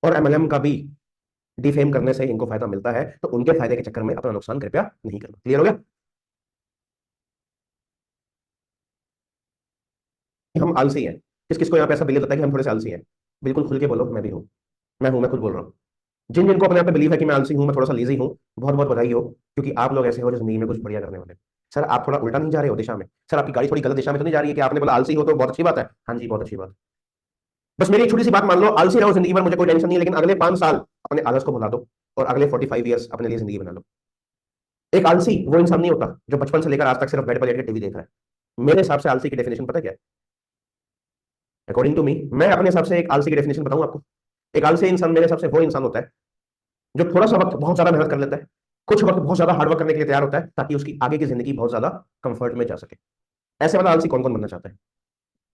और एमएलएम का भी डिफेम करने से इनको फायदा मिलता है, तो उनके फायदे के चक्कर में अपना नुकसान कृपया नहीं करना। क्लियर हो गया? हम आलसी हैं। किस किस को यहाँ पे ऐसा बिलीव होता है कि हम थोड़े से आलसी हैं? बिल्कुल खुल के बोलो, मैं भी हूँ। मैं खुद बोल रहा हूँ। जिन जिनको अपने आप पे बिलीव है कि मैं आलसी हूँ, मैं थोड़ा सा लेजी हूँ, बहुत बहुत बधाई हो, क्योंकि आप लोग ऐसे हो जो जिंदगी में कुछ बढ़िया करने वाले हैं। सर आप थोड़ा उल्टा नहीं जा रहे हो दिशा में? सर आपकी गाड़ी थोड़ी गलत दिशा में तो नहीं जा रही है कि आपने बोला आलसी हो तो बहुत अच्छी बात है? हाँ जी, बहुत अच्छी बात। बस मेरी एक छोटी सी बात मान लो, आलसी रहो जिंदगी भर, मुझे कोई टेंशन नहीं है, लेकिन अगले 5 साल अपने आलस को भुला दो और अगले 45 ईयर्स अपने लिए जिंदगी बना लो। एक आलसी वो इंसान नहीं होता जो बचपन से लेकर आज तक सिर्फ बेड पर लेट के टीवी देख रहा है। मेरे हिसाब से आलसी की डेफिनेशन पता क्या है? अकॉर्डिंग टू मी, मैं अपने हिसाब से एक आलसी की डेफिनेशन बताऊं आपको। एक आलसी इंसान मेरे हिसाब से वो इंसान होता है जो थोड़ा सा वक्त बहुत ज्यादा मेहनत कर लेता है, कुछ वक्त बहुत ज्यादा हार्डवर्क करने के लिए तैयार होता है, ताकि उसकी आगे की जिंदगी बहुत ज्यादा कंफर्ट में जा सके। ऐसे वाला आलसी कौन कौन बनना चाहता है?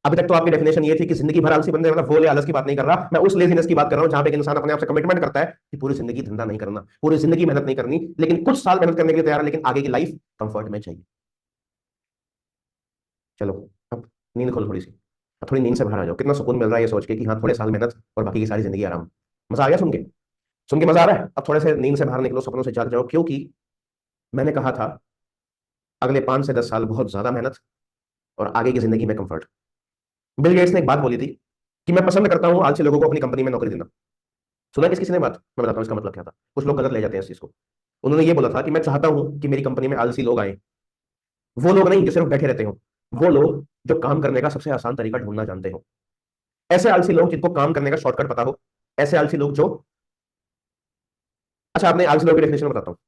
अभी तक तो आपकी डेफिनेशन ये थी कि जिंदगी भर आलसी बनने वाला, वो ले आलस की बात नहीं कर रहा मैं, उस लेजीनेस की बात कर रहा हूं जहां पे एक इंसान अपने आप से कमिटमेंट करता है कि पूरी जिंदगी धंधा नहीं करना, पूरी जिंदगी मेहनत नहीं करनी, लेकिन कुछ साल मेहनत करने के लिए तैयार है, लेकिन आगे की लाइफ कंफर्ट में चाहिए। चलो, अब नींद खोलो थोड़ी सी। अब थोड़ी नींद से बाहर आ जाओ। कितना सुकून मिल रहा है ये सोच के कि हाँ थोड़े साल मेहनत और बाकी की सारी जिंदगी आराम। मजा आ गया सुन के? सुन के मजा आ रहा है? अब थोड़े से नींद से बाहर निकलो, सपनों से जाग जाओ, क्योंकि मैंने कहा था अगले 5 से 10 साल बहुत ज्यादा मेहनत और आगे की जिंदगी में कंफर्ट। बिल गेट्स ने एक बात बोली थी कि मैं पसंद करता हूं आलसी लोगों को अपनी कंपनी में नौकरी देना। सुना किसी ने बात? मैं बताता हूं इसका मतलब क्या था। कुछ लोग गलत ले जाते हैं इस चीज को। उन्होंने ये बोला था कि मैं चाहता हूं कि मेरी कंपनी में आलसी लोग आए, वो लोग नहीं जो सिर्फ बैठे रहते हो, वो लोग जो काम करने का सबसे आसान तरीका ढूंढना जानते हो। ऐसे आलसी लोग जिनको काम करने का शॉर्टकट पता हो। ऐसे आलसी लोग जो, अच्छा आपने आलसी लोग की डेफिनेशन बताता हूँ।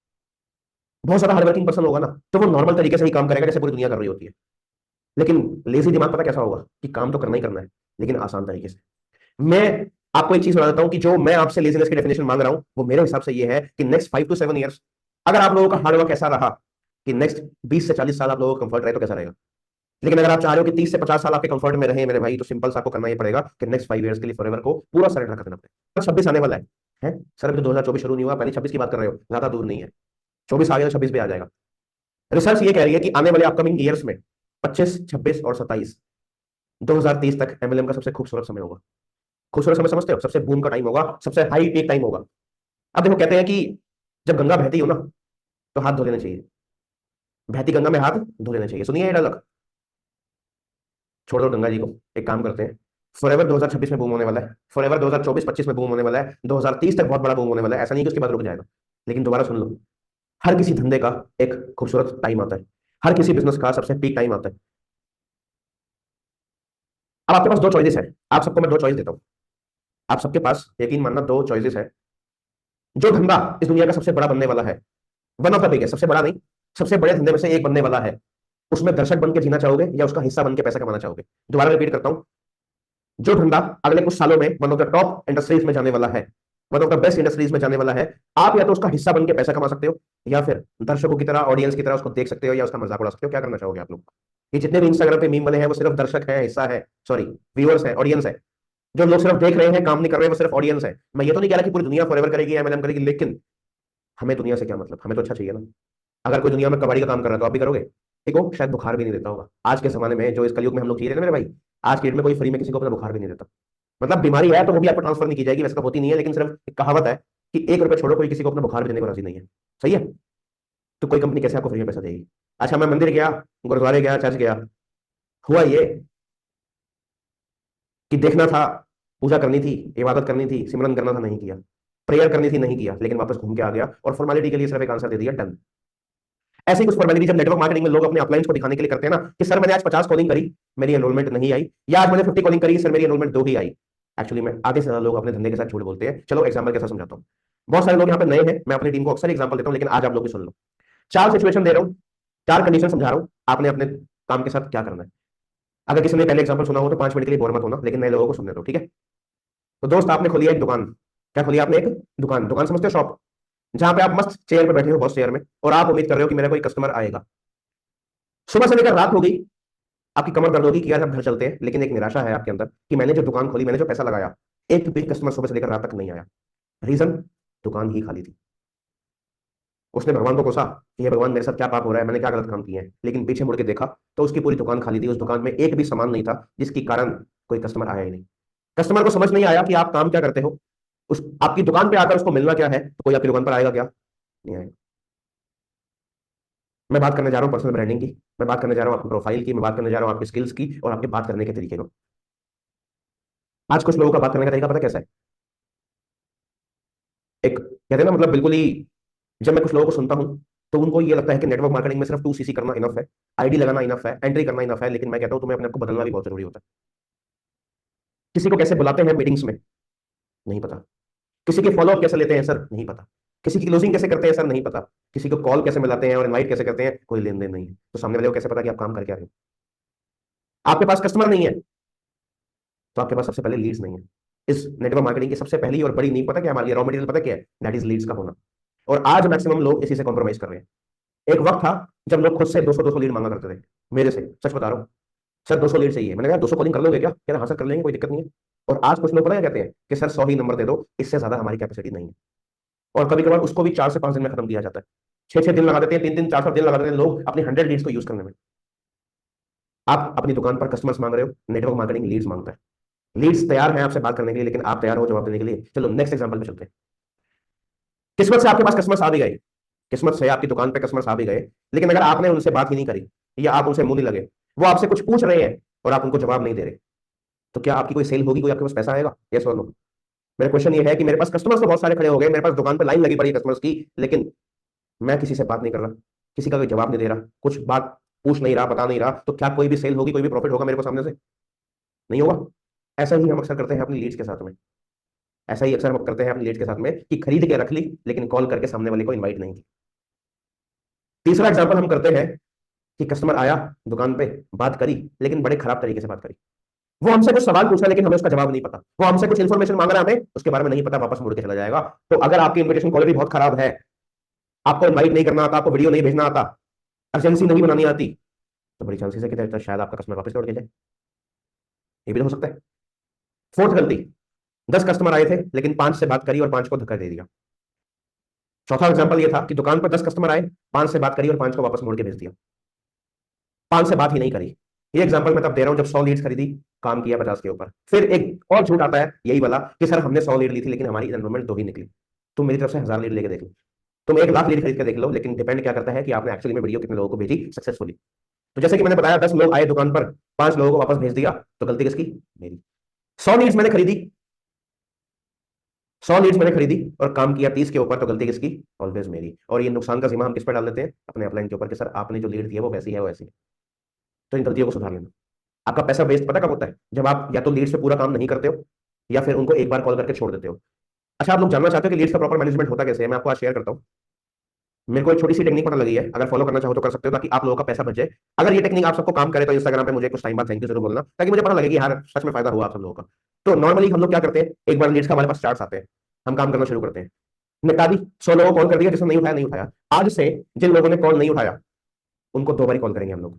बहुत ज्यादा हार्डवर्किंग पर्सन होगा ना, तो वो नॉर्मल तरीके से ही काम करेगा जैसे पूरी दुनिया कर रही होती है, लेकिन लेजी दिमाग पता कैसा होगा कि काम तो करना ही करना है, लेकिन आसान तरीके से। मैं आपको एक चीज बता देता हूं कि जो मैं आपसे लेजीनेस की डेफिनेशन मांग रहा हूं वो मेरे हिसाब से ये है कि नेक्स्ट 5 to 7 ईयर्स अगर आप लोगों का हार्डवर्क ऐसा रहा कि नेक्स्ट 20 से 40 साल आप लोगों को कंफर्ट रहे तो कैसा रहेगा? लेकिन अगर आप चाह रहे हो कि 30 से 50 साल आपके कंफर्ट में रहे मेरे भाई, तो सिंपल सा आपको करना ही पड़ेगा कि नेक्स्ट 5 ईयर्स के लिए फॉरएवर को पूरा सरेंडर कर देना पड़ेगा। 26 आने वाला है सर, अभी तो 2024 शुरू नहीं हुआ, पहले 26 की बात कर रहे हो, ज्यादा दूर नहीं है। 24 आ गया तो 26 भी आ जाएगा। रिसर्च ये कह रही है कि आने वाले अपकमिंग ईयर्स में 25, 26 और 27, 2030 तक एमएलएम का सबसे खूबसूरत समय होगा। खूबसूरत समय समझते हो? सबसे बूम का टाइम होगा, सबसे हाई पीक टाइम होगा। अब देखो कहते हैं कि जब गंगा बहती हो ना तो हाथ धो लेने चाहिए, बहती गंगा में हाथ धो लेने चाहिए। सुनिए ये डायलॉग। छोड़ दो गंगा जी को, एक काम करते हैं, फॉरएवर 2026 में बूम होने वाला है, फॉरएवर 2024-25 में बूम होने वाला है, 2030 तक बहुत बड़ा बूम होने वाला है। ऐसा नहीं कि उसके बाद रुक जाएगा, लेकिन दोबारा सुन लो, हर किसी धंधे का एक खूबसूरत टाइम आता है, हर किसी बिजनेस का सबसे पीक टाइम आता है। अब आपके पास दो चॉइसेस है, आप सबको मैं दो चॉइस देता हूँ। आप सबके पास यकीन मानना दो चॉइसेस है। जो धंधा इस दुनिया का सबसे बड़ा बनने वाला है, वन ऑफ द बिगेस्ट, सबसे बड़ा नहीं, सबसे बड़े धंधे में से एक बनने वाला है, उसमें दर्शक बन के जीना चाहोगे या उसका हिस्सा बन के पैसा कमाना चाहोगे? दोबारा रिपीट करता हूं, जो धंधा अगले कुछ सालों में one of the top industries में जाने वाला है, one of the best industries में जाने वाला है, आप या तो उसका हिस्सा बन के पैसा कमा सकते हो, या फिर दर्शकों की तरह, ऑडियंस की तरह उसको देख सकते हो या उसका मजाक उड़ा सकते हो। क्या करना चाहोगे आप लोग? ये जितने भी इंस्टाग्राम पे मीम वाले हैं वो सिर्फ दर्शक है, हिस्सा है, सॉरी व्यूअर्स है, ऑडियंस है। जो लोग सिर्फ देख रहे हैं, काम नहीं कर रहे हैं, वो सिर्फ ऑडियंस है। मैं ये तो नहीं कह रहा कि पूरी दुनिया फॉरएवर करेगी, एमएलएम करेगी, लेकिन हमें दुनिया से क्या मतलब, हमें तो अच्छा चाहिए ना। अगर कोई दुनिया में कबाड़ी का काम कर रहा है तो आप भी करोगे? देखो शायद बुखार भी नहीं देता होगा आज के जमाने में, जो इस कलयुग में हम लोग जी रहे हैं ना मेरे भाई, आज के डेट में कोई फ्री में किसी को अपना बुखार भी नहीं देता। मतलब बीमारी है तो वो भी आपको ट्रांसफर नहीं की जाएगी, वैसे तो होती नहीं है, लेकिन सिर्फ एक कहावत है कि 1 रुपए छोड़ो कोई किसी को अपना बुखार भी देने को राजी नहीं है। सही है? तो कोई कंपनी कैसे आपको फ्री में पैसा देगी? अच्छा मैं मंदिर गया, गुरुद्वारे गया, चर्च गया, हुआ ये कि देखना था, पूजा करनी थी, इबादत करनी थी, सिमरन करना था, नहीं किया, प्रेयर करनी थी, नहीं किया, लेकिन वापस घूम के आ गया और फॉर्मेलिटी के लिए सिर्फ एक आंसर दे दिया, डन। ऐसे ही कुछ फॉर्मेलिटी जब नेटवर्क मार्केटिंग में लोग अपने अपलाइंस को दिखाने के लिए करते हैं ना कि सर मैंने आज 50 कॉलिंग करी, मेरी एनरोलमेंट नहीं आई, या आज मैंने 50 कॉलिंग करी, सर मेरी एनरोलमेंट 2 ही आई। एक्चुअली में आगे से ज्यादा लोग अपने धंधे के साथ झूठ बोलते हैं। चलो एग्जाम्पल कैसा समझाता हूँ। बहुत सारे लोग यहाँ पे नए हैं, मैं अपनी टीम को अक्सर एग्जाम्पल देता हूँ, लेकिन आज आप लोग भी सुन लो। 4 सिचुएशन दे रहा हूँ, 4 कंडीशन समझा रहा हूँ, आपने अपने काम के साथ क्या करना है। अगर किसी ने पहले एग्जांपल सुना हो तो 5 मिनट के लिए बोर मत होना, लेकिन नए लोगों को सुनने दो, ठीक है। तो दोस्त आपने खोली है एक दुकान। क्या खोली आपने? एक दुकान। दुकान समझते हो? शॉप, जहां पे आप मस्त चेयर पे बैठे हो, बॉस चेयर में, और आप उम्मीद कर रहे हो कि मेरा कोई कस्टमर आएगा। सुबह से लेकर रात हो गई, आपकी कमर दर्द होगी कि यार हम घर चलते हैं, लेकिन एक निराशा है आपके अंदर कि मैंने जो दुकान खोली, मैंने जो पैसा लगाया, एक भी कस्टमर सुबह से लेकर रात तक नहीं आया। रीजन? दुकान ही खाली थी। उसने भगवान को कोसा कि हे भगवान, मेरे साथ क्या पाप हो रहा है, मैंने क्या गलत काम किए हैं, लेकिन पीछे मुड़ के देखा तो उसकी पूरी दुकान खाली थी। उस दुकान में एक भी सामान नहीं था, जिसके कारण कोई कस्टमर आया ही नहीं। कस्टमर को समझ नहीं आया कि आप काम क्या करते हो। उस आपकी दुकान पे आकर उसको मिलना क्या है, तो कोई आपकी दुकान पर आएगा क्या? नहीं आएगा। मैं बात करने जा रहा हूँ पर्सनल ब्रांडिंग की, मैं बात करने जा रहा हूँ आपकी प्रोफाइल की, मैं बात करने जा रहा हूँ आपकी स्किल्स की और आपके बात करने के तरीके को। आज कुछ लोगों का बात करने का तरीका पता कैसा है? एक कहते हैं ना, मतलब बिल्कुल ही, जब मैं कुछ लोगों को सुनता हूं तो उनको ये लगता है कि नेटवर्क मार्केटिंग में सिर्फ 2 CC करना इनफ है, आईडी लगाना इनफ है, एंट्री करना इनफ है। लेकिन मैं कहता हूं तुम्हें अपने आप को बदलना भी बहुत जरूरी होता है। किसी को कैसे बुलाते हैं मीटिंग्स में, नहीं पता। किसी के फॉलोअप कैसे लेते हैं सर, नहीं पता। किसी की क्लोजिंग कैसे करते हैं सर, नहीं पता। किसी को कॉल कैसे मिलाते हैं और इनवाइट कैसे करते हैं, कोई लेन देन नहीं है। तो सामने वाले को कैसे पता कि आप काम करके आ रहे हो? आपके पास कस्टमर नहीं है तो आपके पास सबसे पहले लीड्स नहीं है। इस नेटवर्क मार्केटिंग की सबसे पहली और बड़ी नींव पता क्या है हमारी, रॉ मटेरियल पता क्या है? दैट इज लीड्स का होना। और आज मैक्सिमम लोग इसी से कॉम्प्रोमाइज कर रहे हैं। एक वक्त था जब लोग खुद से 200 लीड मांगा करते थे मेरे से, सच बता रहा हूँ। सर 200 लीड चाहिए, मैंने कहा 200 कॉलिंग कर लोगे क्या? कह रहा हाँ सर कर लेंगे, कोई दिक्कत नहीं है। और आज कुछ लोग पता क्या कहते हैं कि सर 100 ही नंबर दे दो, इससे ज्यादा हमारी कैपेसिटी नहीं है। और कभी कभार उसको भी 4 से 5 दिन में खत्म किया जाता है। 6 6 दिन लगा देते हैं, 3 3 4 4 दिन लगा देते हैं लोग अपनी 100 लीड्स को यूज करने में। आप अपनी दुकान पर कस्टमर्स मांग रहे हो, नेटवर्क मार्केटिंग लीड्स मांगता है। लीड्स तैयार हैं आपसे बात करने के लिए, लेकिन आप तैयार हो जवाब देने के लिए? चलो नेक्स्ट एग्जांपल पे चलते हैं। किस्मत से आपके पास कस्टमर्स आ भी गए, किस्मत से आपकी दुकान पे कस्टमर्स आ भी गए, लेकिन अगर आपने उनसे बात ही नहीं करी या आप उनसे मुंह नहीं लगे, वो आपसे कुछ पूछ रहे हैं और आप उनको जवाब नहीं दे रहे, तो क्या आपकी कोई सेल होगी? कोई आपके पास पैसा आएगा? यस और नो? मेरा क्वेश्चन ये है कि मेरे पास कस्टमर्स तो बहुत सारे खड़े हो गए, मेरे पास दुकान पे लाइन लगी पड़ी है कस्टमर्स की, लेकिन मैं किसी से बात नहीं कर रहा, किसी का कोई जवाब नहीं दे रहा, कुछ बात पूछ नहीं रहा, बता नहीं रहा, तो क्या कोई भी सेल होगी, कोई भी प्रॉफिट होगा मेरे को सामने से? नहीं होगा। ऐसा ही हम अक्सर करते हैं अपनी लीड्स के साथ में। ऐसा ही अक्सर हम करते हैं अपनी लीड्स के साथ में कि खरीद के रख ली, लेकिन कॉल करके सामने वाले को इन्वाइट नहीं की। तीसरा एग्जाम्पल हम करते हैं कि कस्टमर आया दुकान पे, बात करी, लेकिन बड़े खराब तरीके से बात करी। वो हमसे कुछ सवाल पूछा लेकिन हमें उसका जवाब नहीं पता, वो हमसे कुछ इन्फॉर्मेशन मांग रहा है, हमें उसके बारे में नहीं पता, वापस मुड़ के चला जाएगा। तो अगर आपकी इन्विटेशन क्वालिटी बहुत खराब है, आपको इन्वाइट नहीं करना आता, आपको वीडियो नहीं भेजना आता, अर्जेंसी नहीं बनानी आती, तो बड़ी चांसेस है कि शायद आपका कस्टमर वापस लौट के जाए। ये भी तो हो सकता है। फोर्थ गलती, 10 कस्टमर आए थे लेकिन 5 से बात करी और 5 को धक्का दे दिया। चौथा एग्जाम्पल ये था कि दुकान पर 10 कस्टमर आए, 5 से बात करी और 5 को वापस मोड़ के भेज दिया। 5 से बात ही नहीं करी। ये एग्जांपल मैं तब दे रहा हूं जब 100 लीड्स खरीदी, काम किया 50 के ऊपर। फिर एक और झूठ आता है यही वाला कि सर हमने 100 लीड ली थी लेकिन हमारी एनरोलमेंट 2 ही निकली। तुम मेरी तरफ से 1000 लीड लेके देख लो, तुम 1 लाख लीड खरीद के देख लो, लेकिन डिपेंड क्या करता है कि आपने एक्चुअली में वीडियो कितने लोगों को भेजी सक्सेसफुली। तो जैसे कि मैंने बताया 10 लोग आए दुकान पर, 5 लोगों को वापस भेज दिया, तो गलती किसकी? मेरी। 100 लीड्स मैंने खरीदी, 100 लीड्स मैंने खरीदी और काम किया 30 के ऊपर, तो गलती किसकी? ऑलवेज मेरी। और ये नुकसान का जिम्मा हम किस पर डाल देते हैं? अपने अपलाइन के ऊपर, कि सर आपने जो लीड दी है वो वैसी है वैसी है। तो इन गलतियों को सुधार लेना। आपका पैसा वेस्ट पता कब होता है? जब आप या तो लीड्स पे पूरा काम नहीं करते हो या फिर उनको एक बार कॉल करके छोड़ देते हो। अच्छा, आप लोग जानना चाहते हो कि लीड्स का प्रॉपर मैनेजमेंट होता कैसे है? मैं आपको आज शेयर करता हूं। मेरे को एक छोटी सी टेक्निक पता लगी है, अगर फॉलो करना चाहो तो कर सकते हो, ताकि आप लोगों का पैसा बचे। अगर ये टेक्निक आप सबको काम करे तो इंस्टाग्राम पे मुझे कुछ टाइम बाद थैंक यू जरूर बोलना, ताकि मुझे पता लगे कि यार सच में फायदा हुआ आप सब लोगों का। तो नॉर्मली हम लोग क्या करते हैं, एक बार लीड्स का हमारे पास चार्ट्स आते हैं, हम काम करना शुरू करते हैं। निपटा दी, 100 लोगों को कॉल कर दिया, जिसने नहीं उठाया नहीं उठाया। आज से जिन लोगों ने कॉल नहीं उठाया उनको 2 बार कॉल करेंगे हम लोग।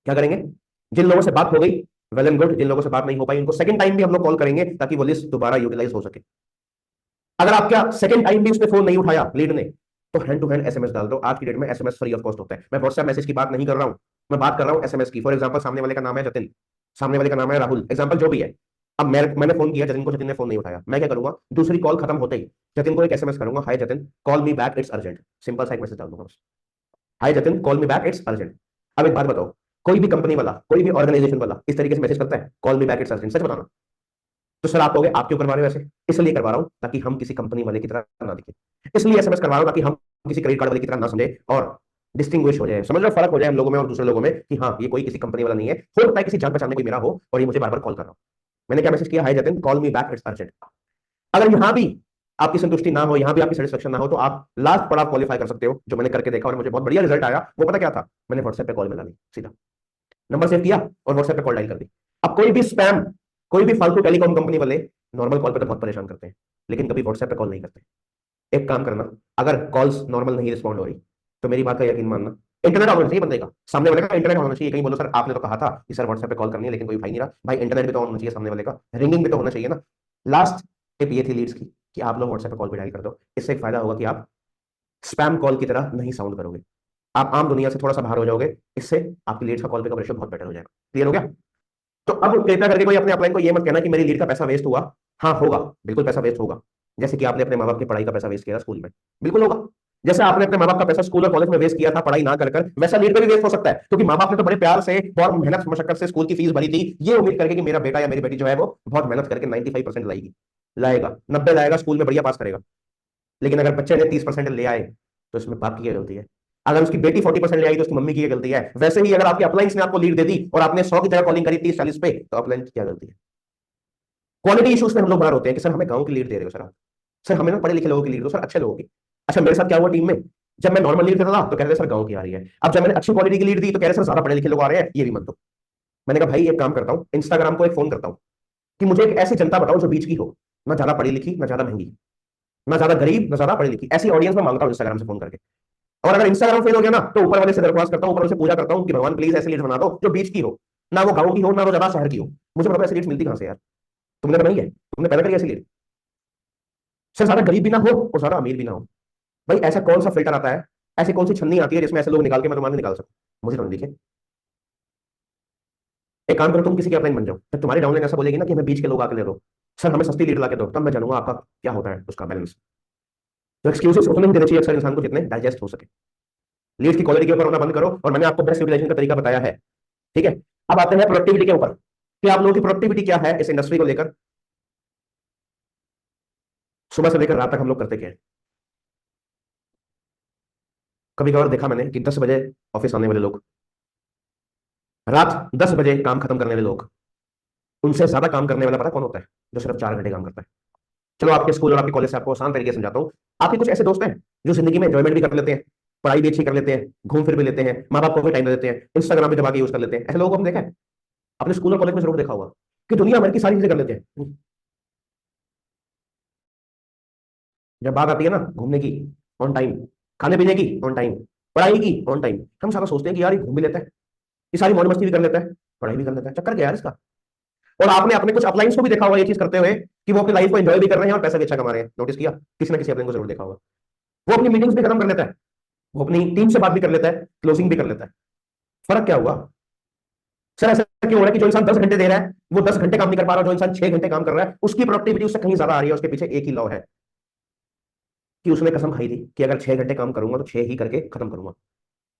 क्या करेंगे? जिन लोगों से बात हो गई वेल एंड गुड, जिन लोगों से बात नहीं हो पाई उनको सेकंड टाइम भी हम लोग कॉल करेंगे, ताकि वो लिस्ट दोबारा यूटिलाइज हो सके। अगर आपका सेकंड टाइम भी उसने फोन नहीं उठाया लीड ने, तो हैंड टू हैंड एसएमएस डाल दो। आज की डेट में एसएमएस फ्री ऑफ कॉस्ट होता है। मैं व्हाट्सएप मैसेज की बात नहीं कर रहा हूं, मैं बात कर रहा हूं एसएमएस की। फॉर एग्जांपल सामने वाले का नाम है जतिन, सामने वाले का नाम है राहुल, एग्जांपल जो भी है। अब मैंने फोन किया जतिन को, जतिन ने फोन नहीं उठाया, मैं क्या करूंगा? दूसरी कॉल खत्म होते ही जतिन को एक एसएमएस करूंगा, hi Jatin call me back it's urgent. Simple सा एक मैसेज डाल दूंगा बस, hi Jatin call me back it's urgent. अब एक बात बताओ, कोई भी कंपनी वाला, कोई भी ऑर्गेनाइजेशन वाला इस तरीके से मैसेज करता है, call me back it's urgent? सच बताना। तो सर आप कहोगे आप क्यों करवा रहे हो ऐसे? इसलिए करवा रहा हूं ताकि हम किसी कंपनी वाले की तरह ना दिखे। इसलिए एसएमएस करवा रहा हूं ताकि हम किसी क्रेडिट कार्ड वाले की तरह ना समझे और डिस्टिंग्विश हो जाए, समझ लो, फर्क हो जाए हम लोगों में और दूसरे लोगों में कि हाँ ये कोई किसी कंपनी वाला नहीं है। हो सकता है किसी जान पहचान में कोई मेरा हो और ये मुझे बार बार कॉल कर रहा हो। मैंने क्या मैसेज किया? Hi Jatin call me back it's urgent. अगर यहां भी आपकी संतुष्टि ना हो, यहां भी आपकी सेटिस्फेक्शन ना हो, तो आप लास्ट पड़ाव क्वालिफाई कर सकते हो, जो मैंने करके देखा और मुझे बहुत बढ़िया रिजल्ट आया। वो पता क्या था? मैंने व्हाट्सएप पे कॉल मिला ली सीधा। नंबर सेव किया और व्हाट्सएप पे कॉल डायल कर दी। अब कोई भी स्पैम, कोई भी फालतू टेलीकॉम कंपनी वाले नॉर्मल कॉल पे तो बहुत परेशान करते हैं, लेकिन कभी व्हाट्सएप पे कॉल नहीं करते। एक काम करना, अगर कॉल्स नॉर्मल नहीं रिस्पॉन्ड हो रही तो मेरी बात का यकीन मानना, इंटरनेट होना चाहिए बंदे का, सामने वाले का इंटरनेट होना चाहिए। कहीं बोलो सर आपने तो कहा था कि सर व्हाट्सएप पे कॉल करनी है लेकिन कोई उठा ही नहीं रहा, भाई इंटरनेट भी तो ऑन होना चाहिए सामने वाले का, रिंगिंग भी तो होना चाहिए ना। लास्ट टिप ये थी लीड्स की कि आप लोग व्हाट्सएप पे कॉल पे डायल कर दो। इससे एक फायदा होगा कि आप स्पैम कॉल की तरह नहीं साउंड करोगे, आप आम दुनिया से थोड़ा सा बाहर हो जाओगे, इससे आपकी लीड्स का कॉल बैक रेशियो बहुत बेटर हो जाएगा। क्लियर हो गया? तो अब कृपया करके कोई अपने अपलाइन को ये मत कहना कि मेरी लीड का पैसा वेस्ट हुआ। हाँ होगा, बिल्कुल पैसा वेस्ट होगा, जैसे कि आपने अपने माँ बाप की पढ़ाई का पैसा वेस्ट किया था स्कूल में, बिल्कुल होगा। जैसे आपने अपने माँ बाप का पैसा स्कूल और कॉलेज में वेस्ट किया था पढ़ाई ना कर कर, वैसा लीड पे भी वेस्ट हो सकता है, क्योंकि माँ बाप ने तो बड़े प्यार से और मेहनत मशक्कत से स्कूल की फीस भरी थी, ये उम्मीद करके कि मेरा बेटा या मेरी बेटी जो है वो बहुत मेहनत करके 95% लाएगी, लाएगा 90 लाएगा, स्कूल में बढ़िया पास करेगा। लेकिन अगर बच्चे ने 30% ले आए तो इसमें बाप की क्या गलती है? अगर उसकी बेटी 40% ले आई तो उसकी मम्मी की क्या गलती है? वैसे ही अगर आपके अपलाइंस ने आपको लीड दे दी और आपने 100 की जगह कॉलिंग करी 30-40 पे, तो अपलाइन की क्या गलती है? क्वालिटी इश्यूज में हम लोग बाहर होते हैं कि सर हमें गांव की लीड दे रहे हो सर आप, सर हमें ना पढ़े लिखे लोगों की लीड दो सर, अच्छे लोगों की। अच्छा मेरे साथ क्या हुआ टीम में, जब मैं नॉर्मल लीड कर रहा था तो कह रहे सर गांव की आ रही है, अब जब मैंने अच्छी क्वालिटी की लीड दी तो कह रहे सर ज्यादा पढ़े लिखे लोग आ रहे हैं, ये भी मत दो। मैंने कहा भाई एक काम करता हूँ, इंस्टाग्राम को एक फोन करता हूँ कि मुझे एक ऐसी जनता बताओ जो बीच की हो, ना ज्यादा पढ़ी लिखी ना ज्यादा महंगी, ना ज्यादा गरीब ना ज्यादा पढ़ी लिखी, ऐसी ऑडियंस में मांगता हूँ इंस्टाग्राम से फोन करके। और अगर इंस्टाग्राम फेल हो गया ना तो ऊपर वाले से दरख्वास्त करता हूँ, ऊपर से पूजा करता हूँ कि भगवान प्लीज ऐसी लीड बना दो जो बीच की हो, ना वो गाँव की हो ना वो ज्यादा शहर की हो। मुझे बताओ ऐसी लीड मिलती कहां से यार? तुमने बनाई है? तुमने पैदा करी ऐसी लीड? सर ज्यादा गरीब भी ना हो और ज्यादा अमीर भी ना हो। भाई ऐसा कौन सा फिल्टर आता है, ऐसी कौन सी छन्नी आती है जिसमें ऐसे लोग निकाल के मैं तुम्हारे निकाल सकूं? मुझे तो नहीं दिखे। एक काम करो तुम किसी के अपलाइन बन जाओ, तो तुम्हारी डाउनलाइन ऐसा बोलेगी ना कि हमें बीच के लोग आके ले दो, सर हमें सस्ती लीड ला के दो, तब मैं जानूंगा आपका क्या होता है उसका बैलेंस। तो एक्सक्यूजेस उतने ही देने चाहिए अक्सर इंसान को जितने डाइजेस्ट हो सके। लीड की क्वालिटी के ऊपर होना बंद करो, और मैंने आपको बेस्ट यूटिलाइजेशन का तरीका बताया है। ठीक है, अब आते हैं प्रोडक्टिविटी के ऊपर कि आप लोगों की प्रोडक्टिविटी क्या है इस इंडस्ट्री को लेकर। सुबह से लेकर रात तक हम लोग करते क्या है? कभी कभार देखा मैंने कि 10 बजे ऑफिस आने वाले लोग, रात 10 बजे काम खत्म करने वाले लोग, उनसे ज्यादा काम करने वाला पता कौन होता है? जो सिर्फ 4 घंटे काम करता है। चलो आपके स्कूल और आपके कॉलेज से आपको आसान तरीके से समझाता हूँ। आपके कुछ ऐसे दोस्त हैं जो जिंदगी में एंजॉयमेंट भी कर लेते हैं, पढ़ाई भी अच्छी कर लेते हैं, घूम फिर भी लेते हैं, माँ बाप को भी टाइम दे देते हैं, इंस्टाग्राम भी दबा के यूज कर लेते हैं। ऐसे लोगों को हम देखा है अपने स्कूल और कॉलेज में जरूर देखा होगा कि दुनिया भर की सारी चीजें कर लेते हैं। जब बात आती है ना घूमने की, ऑन टाइम, खाने पीने की ऑन टाइम, पढ़ाई की ऑन टाइम, हम सारा सोचते हैं कि यार ये घूम भी लेता है, ये सारी मौज मस्ती भी कर लेता है, पढ़ाई भी कर लेता है, चक्कर क्या है यार इसका? और आपने अपने कुछ अपलाइंस को भी देखा होगा ये चीज करते हुए कि वो अपनी लाइफ को एंजॉय भी कर रहे हैं और पैसा भी अच्छा कमा रहे हैं। नोटिस किया? किसी ना किसी अपलाइन को जरूर देखा होगा। वो अपनी मीटिंग्स भी खत्म कर लेता है, वो अपनी टीम से बात भी कर लेता है, क्लोजिंग भी कर लेता है। फर्क क्या हुआ? सर ऐसा क्यों हो रहा है कि जो इंसान 10 घंटे दे रहा है वो 10 घंटे काम नहीं कर पा रहा, जो इंसान 6 घंटे काम कर रहा है उसकी प्रोडक्टिविटी उससे कहीं ज्यादा आ रही है? उसके पीछे एक ही लॉ है कि उसने कसम खाई थी कि अगर 6 घंटे काम करूंगा तो 6 ही करके खत्म करूंगा।